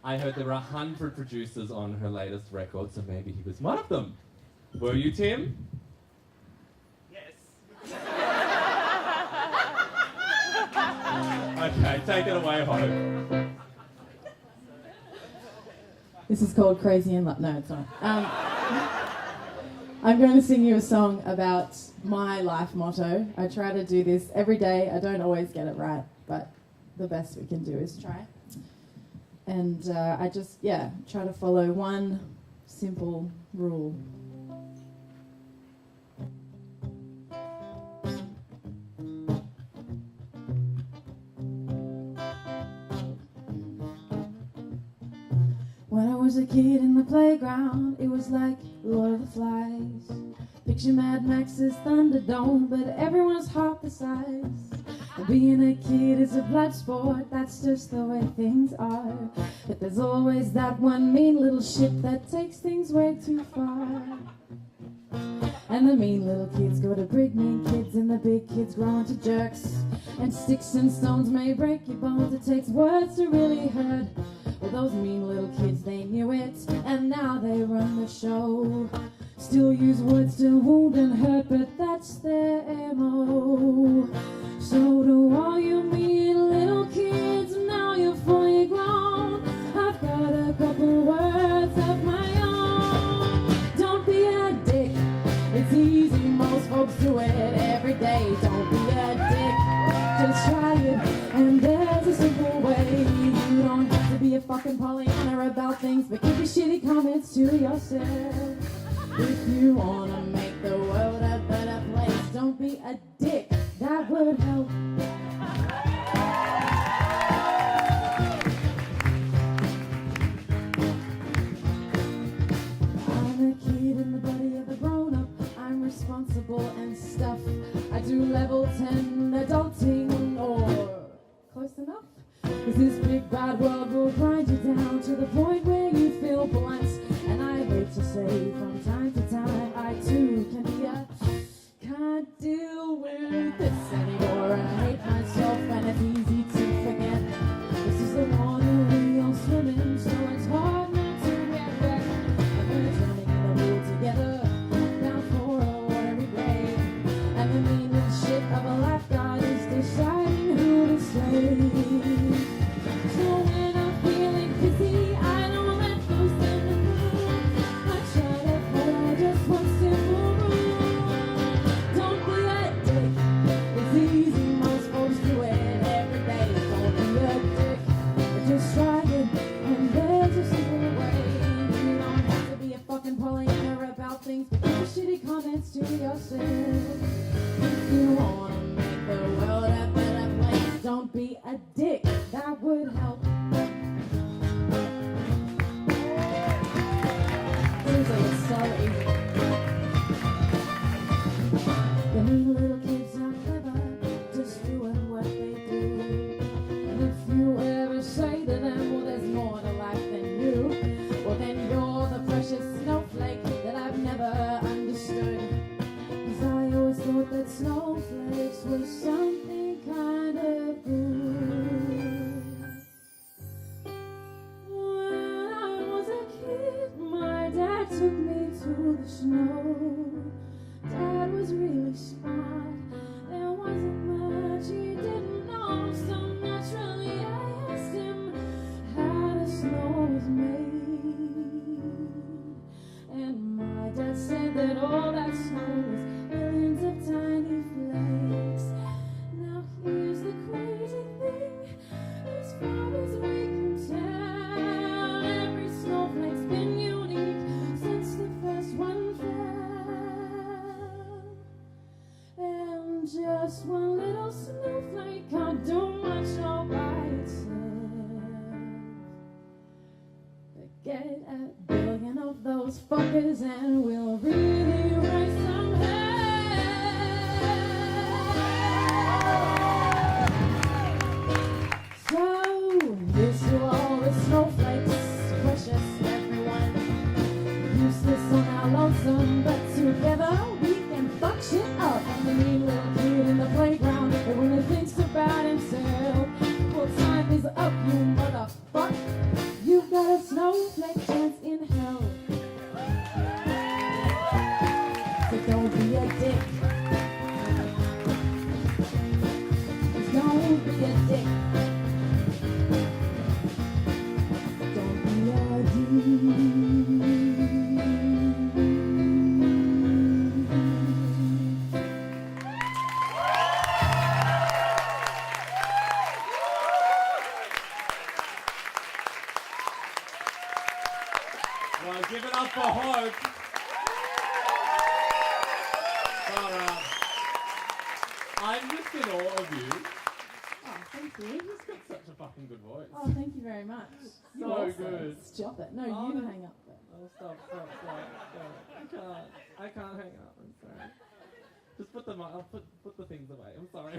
I heard there were 100 producers on her latest record, so maybe he was one of them. Were you, Tim? Yes. Okay, take it away, Hope. This is called Crazy in Love. No, it's not. I'm going to sing you a song about my life motto. I try to do this every day. I don't always get it right, but the best we can do is try. And I just, try to follow one simple rule. When I was a kid in the playground, it was like Lord of the Flies. Picture Mad Max's Thunderdome, but everyone's half the size. And being a kid is a blood sport, that's just the way things are. But there's always that one mean little shit that takes things way too far. And the mean little kids go to big mean kids, and the big kids grow into jerks. And sticks and stones may break your bones, it takes words to really hurt. Well, those mean little kids, they knew it, and now they run the show. Still use words to wound and hurt, but that's their MO. So to all you mean little kids, now you're fully grown, I've got a couple words of my own. Don't be a dick, it's easy, most folks do it every day. Don't be a dick, just try it, and there's a simple way. You don't have to be a fucking Pollyanna about things, but keep your shitty comments to yourself. If you wanna make the world a better place, don't be a dick, that would help. I'm a kid in the body of a grown-up, I'm responsible and stuff. I do level 10 adulting, or close enough. Cause this big bad world will grind you down to the point where you feel blunt. And I hate to say from time to time, I too can be a can't deal with this anymore. I hate myself. And there's a simple way. You don't have to be a fucking Pollyanna about things, but keep your shitty comments to yourself. If you wanna make the world a better place, don't be a dick. That would help. Seems like it's so easy. The mean little kids are clever, just doing what they do. And if you ever say to them, well, there's more to life than you, well, then you're the precious snowflake that I've never understood. 'Cause I always thought that snowflakes were something kind of good. When I was a kid, my dad took me to the snow. Dad was really smart. There wasn't much he didn't know, so naturally I asked him how the snow was made. And my dad said that all that snow was billions of tiny flakes. Now here's the crazy thing, as far as we can tell, every snowflake's been unique since the first one fell. And just one little snowflake can't do much all by itself. But get a billion of those fuckers and we'll really raise some hell. So, here's to all the snowflakes, precious everyone. Useless on our lonesome, but together we can fuck shit up. And the mean little kid in the playground that only thinks about himself. Well, time is up, you motherfucker. You've got a snowflake chance in hell. So don't be a dick. Just don't be a dick. Don't be a dick. Well, give it up for Hope. But, I'm just in awe of you. Oh, thank you. You've just got such a fucking good voice. Oh, thank you very much. You So also. good. Stop it. No, Oh, you no. hang up there. Oh, stop. I can't hang up. I'm sorry. Just put them. I'll put the things away. I'm sorry.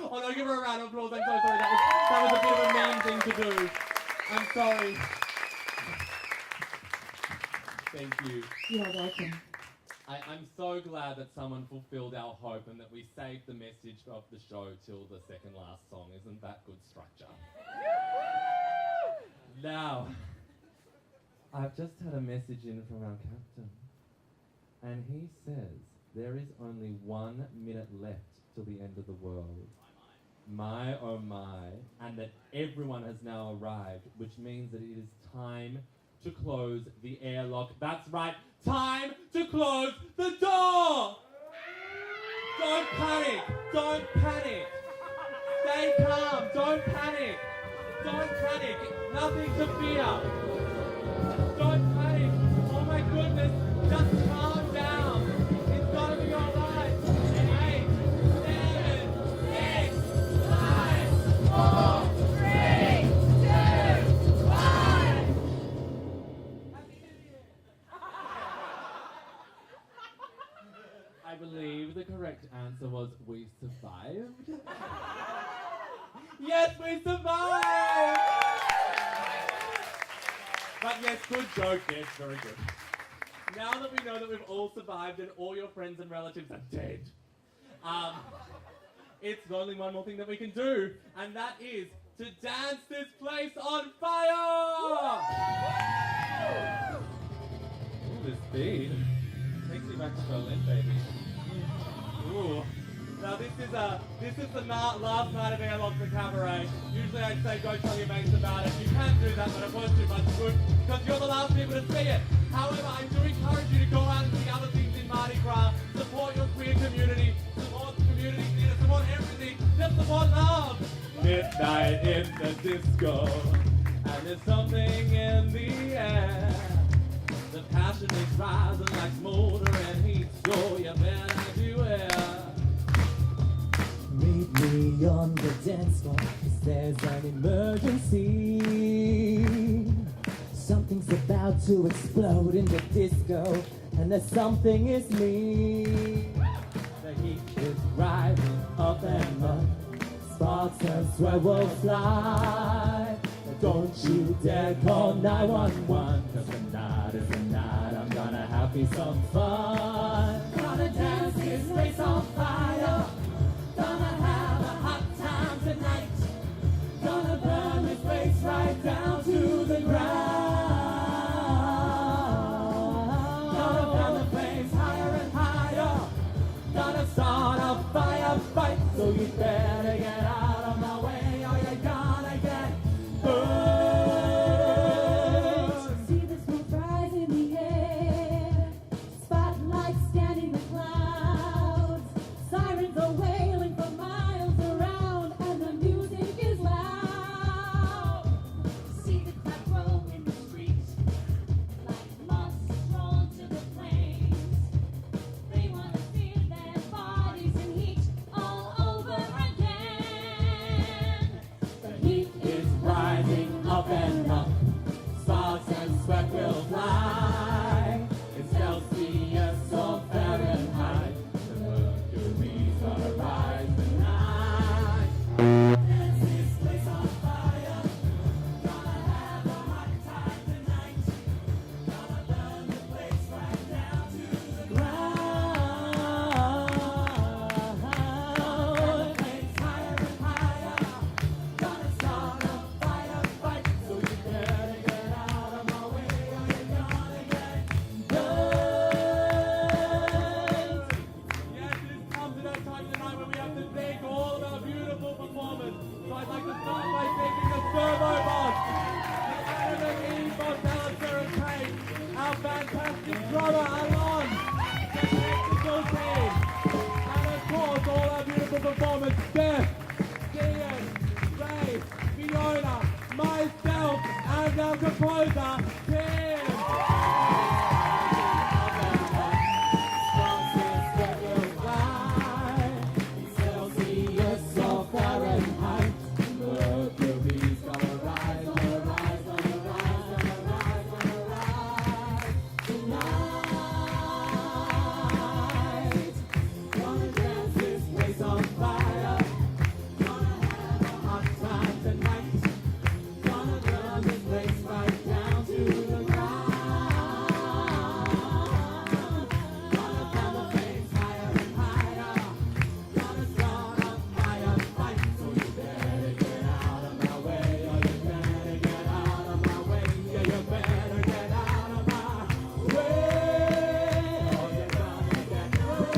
Oh no, give her a round of applause. I'm so sorry. That was a bit of a mean thing to do. I'm sorry. Thank you. You're welcome. I'm so glad that someone fulfilled our hope and that we saved the message of the show till the second last song. Isn't that good structure? Now, I've just had a message in from our captain, and he says there is only 1 minute left till the end of the world. My oh my, and that everyone has now arrived, which means that it is time to close the airlock. That's right, time to close the door! Don't panic, don't panic. Stay calm, don't panic. Don't panic, nothing to fear. Don't panic, oh my goodness, just calm down. It's gonna be alright. 8, 7, 6, 5, 4, 3, 2, 1. I believe the correct answer was we survived. Yes, we survived! But yes, good joke, yes, very good. Now that we know that we've all survived and all your friends and relatives are dead, it's only one more thing that we can do, and that is to dance this place on fire! Ooh, this beat takes me back to Berlin, baby. Ooh. Now this is the last night of Airlock the Cabaret. Usually I'd say go tell your mates about it. You can do that, but it was too much good because you're the last people to see it. However, I do encourage you to go out and see other things in Mardi Gras. Support your queer community. Support the community theatre. Support everything. Just support love. Midnight in the disco. There's something in the air. The passion is rising like smoldering heat, so you better beware. Meet me on the dance floor, 'cause there's an emergency. Something's about to explode in the disco, and that something is me. The heat is rising up and up, sparks and sweat will fly. Don't you dare call 911, 'cause tonight is the night I'm gonna have me some fun. Gonna dance this place on fire, gonna have a hot time tonight, gonna burn this place right down to the ground. Gonna burn the flames higher and higher, gonna start a firefight, so you better get out of my way or you're gonna get burned. See the smoke rise in the air, spotlights scanning the clouds, sirens are wailing for miles around, and the music is loud. See the crowd grow in the streets, like moths drawn to the flames. They want to feel their bodies in heat all over again. The heat is rising up and up, sparks and sweat will fly. It's Celsius or Fahrenheit, the mercury's gonna rise tonight. Dance this place on fire, gonna have a hot time tonight, gonna burn the place right down to the ground. Flames higher and higher, gonna start a firefight, so you better get out of my way or you're gonna get burned. Yes, it has come to that time tonight when we have to thank all of our beautiful performers. So I'd like to start by thanking the Servo Boss, the Hannagan boss, Alistair and Chit, our fantastic drummer, Alon, the technical team, and of course all our beautiful performers, Steph, Dyan, Ray, Fiona, myself, and our composer, Tim. Celsius or Fahrenheit, mercury's gonna rise, gonna rise, gonna rise, gonna rise, gonna rise tonight. Gonna dance this place on fire, gonna have a hot time tonight, gonna burn this place right down to the ground. Gonna burn the flames higher and higher, gonna start a firefight, so you better get out of my way, or you better get out of my way, yeah, you better get out of my way, or you're gonna get burned.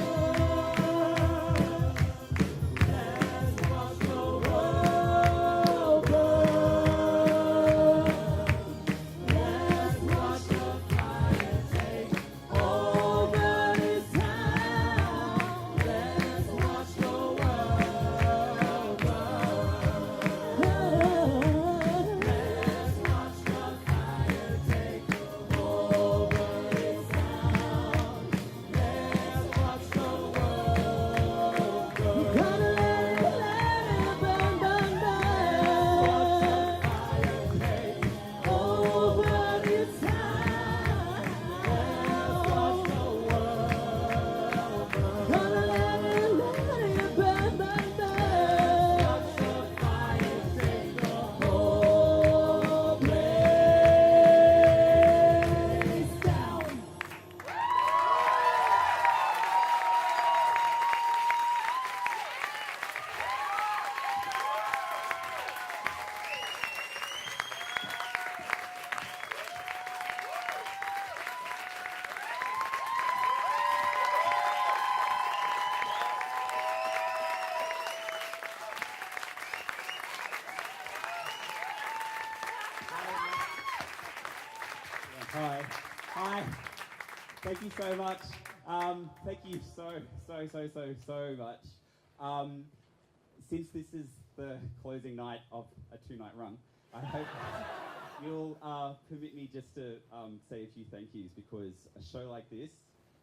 Let's watch the world burn. Let's watch the fire take over this town. Let's watch the world burn. Let's watch the fire take over this town. Let's watch the world burn. Gonna let it burn, burn, burn. Fire take over this town. Let's watch the world burn. Gonna let it burn, burn, burn. Watch the fire take the whole place down. Hi. Thank you so much. Thank you so much. Since this is the closing night of a 2-night run, I hope you'll permit me just to say a few thank yous, because a show like this,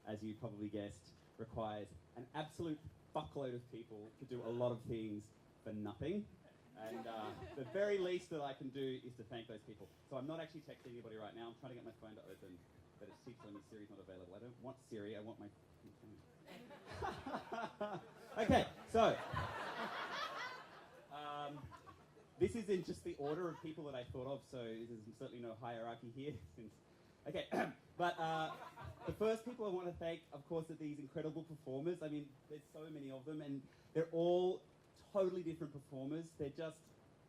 as you probably guessed, requires an absolute fuckload of people to do a lot of things for nothing. And the very least that I can do is to thank those people. So I'm not actually texting anybody right now. I'm trying to get my phone to open, but it keeps telling me Siri's not available. I don't want Siri, I want my phone. Okay, so this is in just the order of people that I thought of, so there's certainly no hierarchy here. Okay, but the first people I want to thank, of course, are these incredible performers. I mean, there's so many of them, and they're all totally different performers. They're just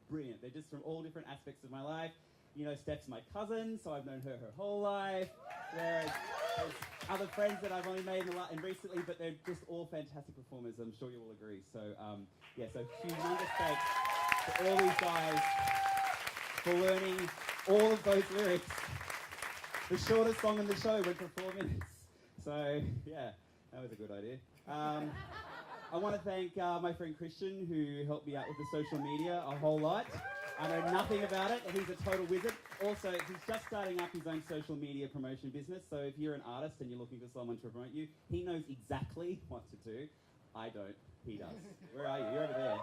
brilliant. They're just from all different aspects of my life. You know, Steph's my cousin, so I've known her whole life. Whereas there's other friends that I've only made in recently, but they're just all fantastic performers. I'm sure you will agree. So, yeah, so humongous thanks to all these guys for learning all of those lyrics. The shortest song in the show went for 4 minutes. So, yeah, that was a good idea. I want to thank my friend Christian, who helped me out with the social media a whole lot. I know nothing about it, and he's a total wizard. Also, he's just starting up his own social media promotion business, so if you're an artist and you're looking for someone to promote you, he knows exactly what to do. I don't. He does. Where are you? You're over there.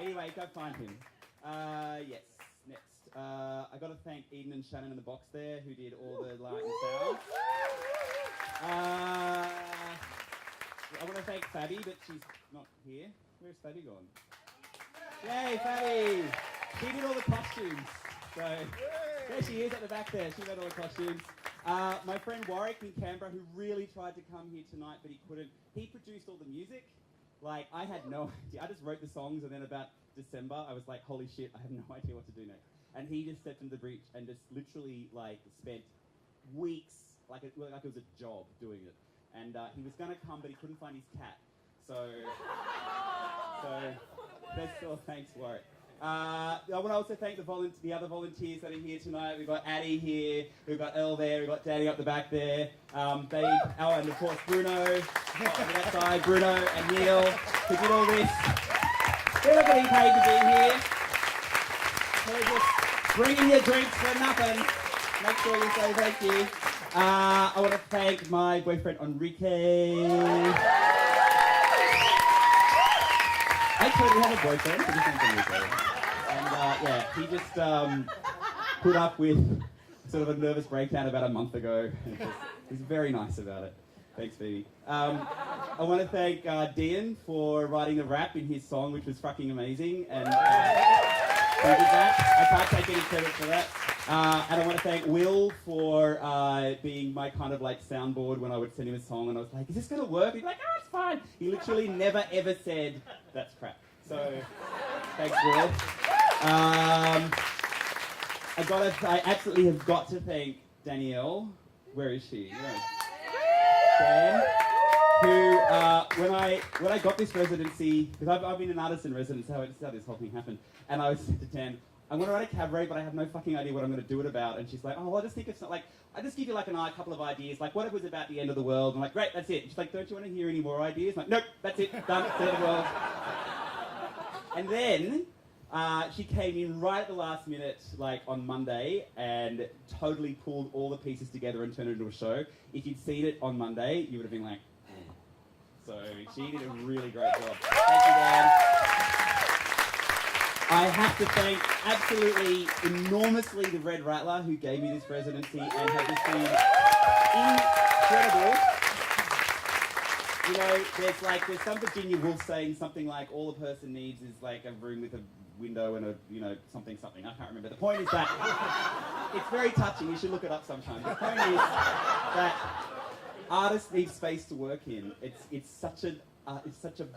Anyway, go find him. Yes, next. I got to thank Eden and Shannon in the box there, who did all the light and sound. I want to thank Fabi, but she's not here. Where's Fabi gone? Yay, Fabi! She did all the costumes. So there she is at the back there. She made all the costumes. My friend Warwick in Canberra, who really tried to come here tonight, but he couldn't. He produced all the music. Like, I had no idea. I just wrote the songs, and then about December, I was like, holy shit, I have no idea what to do next. And he just stepped into the breach and just literally, like, spent weeks, like it was a job doing it. And he was going to come, but he couldn't find his cat. So that's still thanks, Warwick. I want to also thank the other volunteers that are here tonight. We've got Addie here, we've got Elle there, we've got Danny up the back there, Babe, and of course Bruno, on that side, Bruno and Neil, who did all this. They're not getting paid to be here. They're just bringing your drinks for nothing. Make sure you say thank you. I want to thank my boyfriend Enrique. I totally have a boyfriend, but his name's Enrique. And yeah, he just put up with sort of a nervous breakdown about a month ago. And he's very nice about it. Thanks, baby. I want to thank Dyan for writing the rap in his song, which was fucking amazing. And he did that. I can't take any credit for that. And I want to thank Will for being my kind of like soundboard when I would send him a song and I was like, is this going to work? He'd be like, oh, it's fine. He literally never ever said, that's crap. So, thanks, Will. I absolutely have got to thank Danielle. Where is she? Dan, who, when I got this residency, because I've been an artist in residence, this is how this whole thing happened, and I was said to Dan, I'm going to write a cabaret, but I have no fucking idea what I'm going to do it about. And she's like, oh, well, I just think it's not like, I just give you like a couple of ideas, like what if it was about the end of the world? I'm like, great, that's it. She's like, don't you want to hear any more ideas? I'm like, nope, that's it, done, it's the end of the world. And then she came in right at the last minute, like on Monday, and totally pulled all the pieces together and turned it into a show. If you'd seen it on Monday, you would have been like, so she did a really great job. Thank you, Dan. I have to thank absolutely enormously the Red Rattler who gave me this residency and has just been incredible. You know, there's some Virginia wolf saying something like all a person needs is like a room with a window and a, you know, something. I can't remember. The point is that it's very touching. You should look it up sometime. The point is that artists need space to work in. It's such a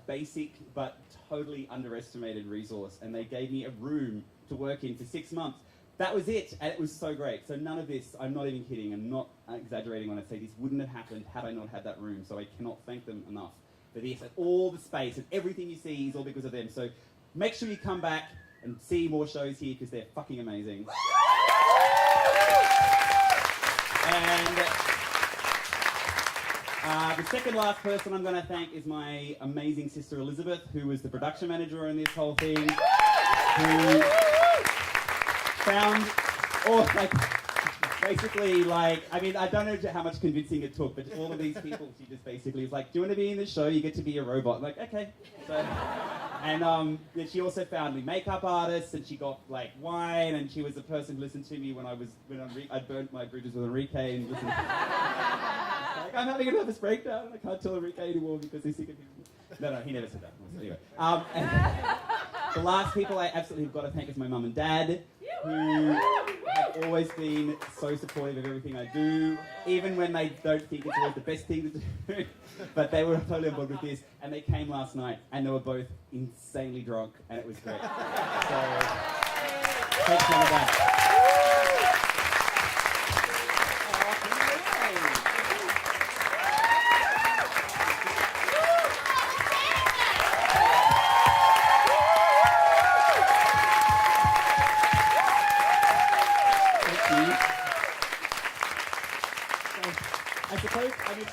basic but totally underestimated resource, and they gave me a room to work in for 6 months. That was it, and it was so great. So none of this, I'm not even kidding, I'm not exaggerating when I say this wouldn't have happened had I not had that room. So I cannot thank them enough for this, and all the space and everything you see is all because of them. So make sure you come back and see more shows here because they're fucking amazing. And the second last person I'm going to thank is my amazing sister Elizabeth, who was the production manager on this whole thing, who found or like, basically, like, I mean, I don't know how much convincing it took, but all of these people, she just basically was like, do you want to be in the show? You get to be a robot. I'm like, okay. So, and then she also found me makeup artists, and she got like wine, and she was the person who listened to me when I burnt my bridges with Enrique, and listened. Like, I'm having a nervous breakdown, and I can't tell Enrique anymore because he's sick of me. No, he never said that. Anyway, and the last people I absolutely have got to thank is my mum and dad, who have always been so supportive of everything I do, even when they don't think it's always the best thing to do. But they were totally on board with this, and they came last night, and they were both insanely drunk, and it was great. So, thanks, mum and dad.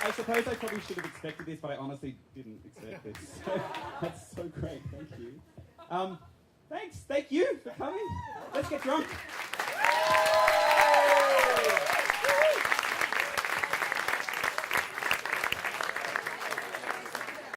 I suppose I probably should have expected this, but I honestly didn't expect this. So, that's so great, thank you. Thank you for coming. Let's get drunk.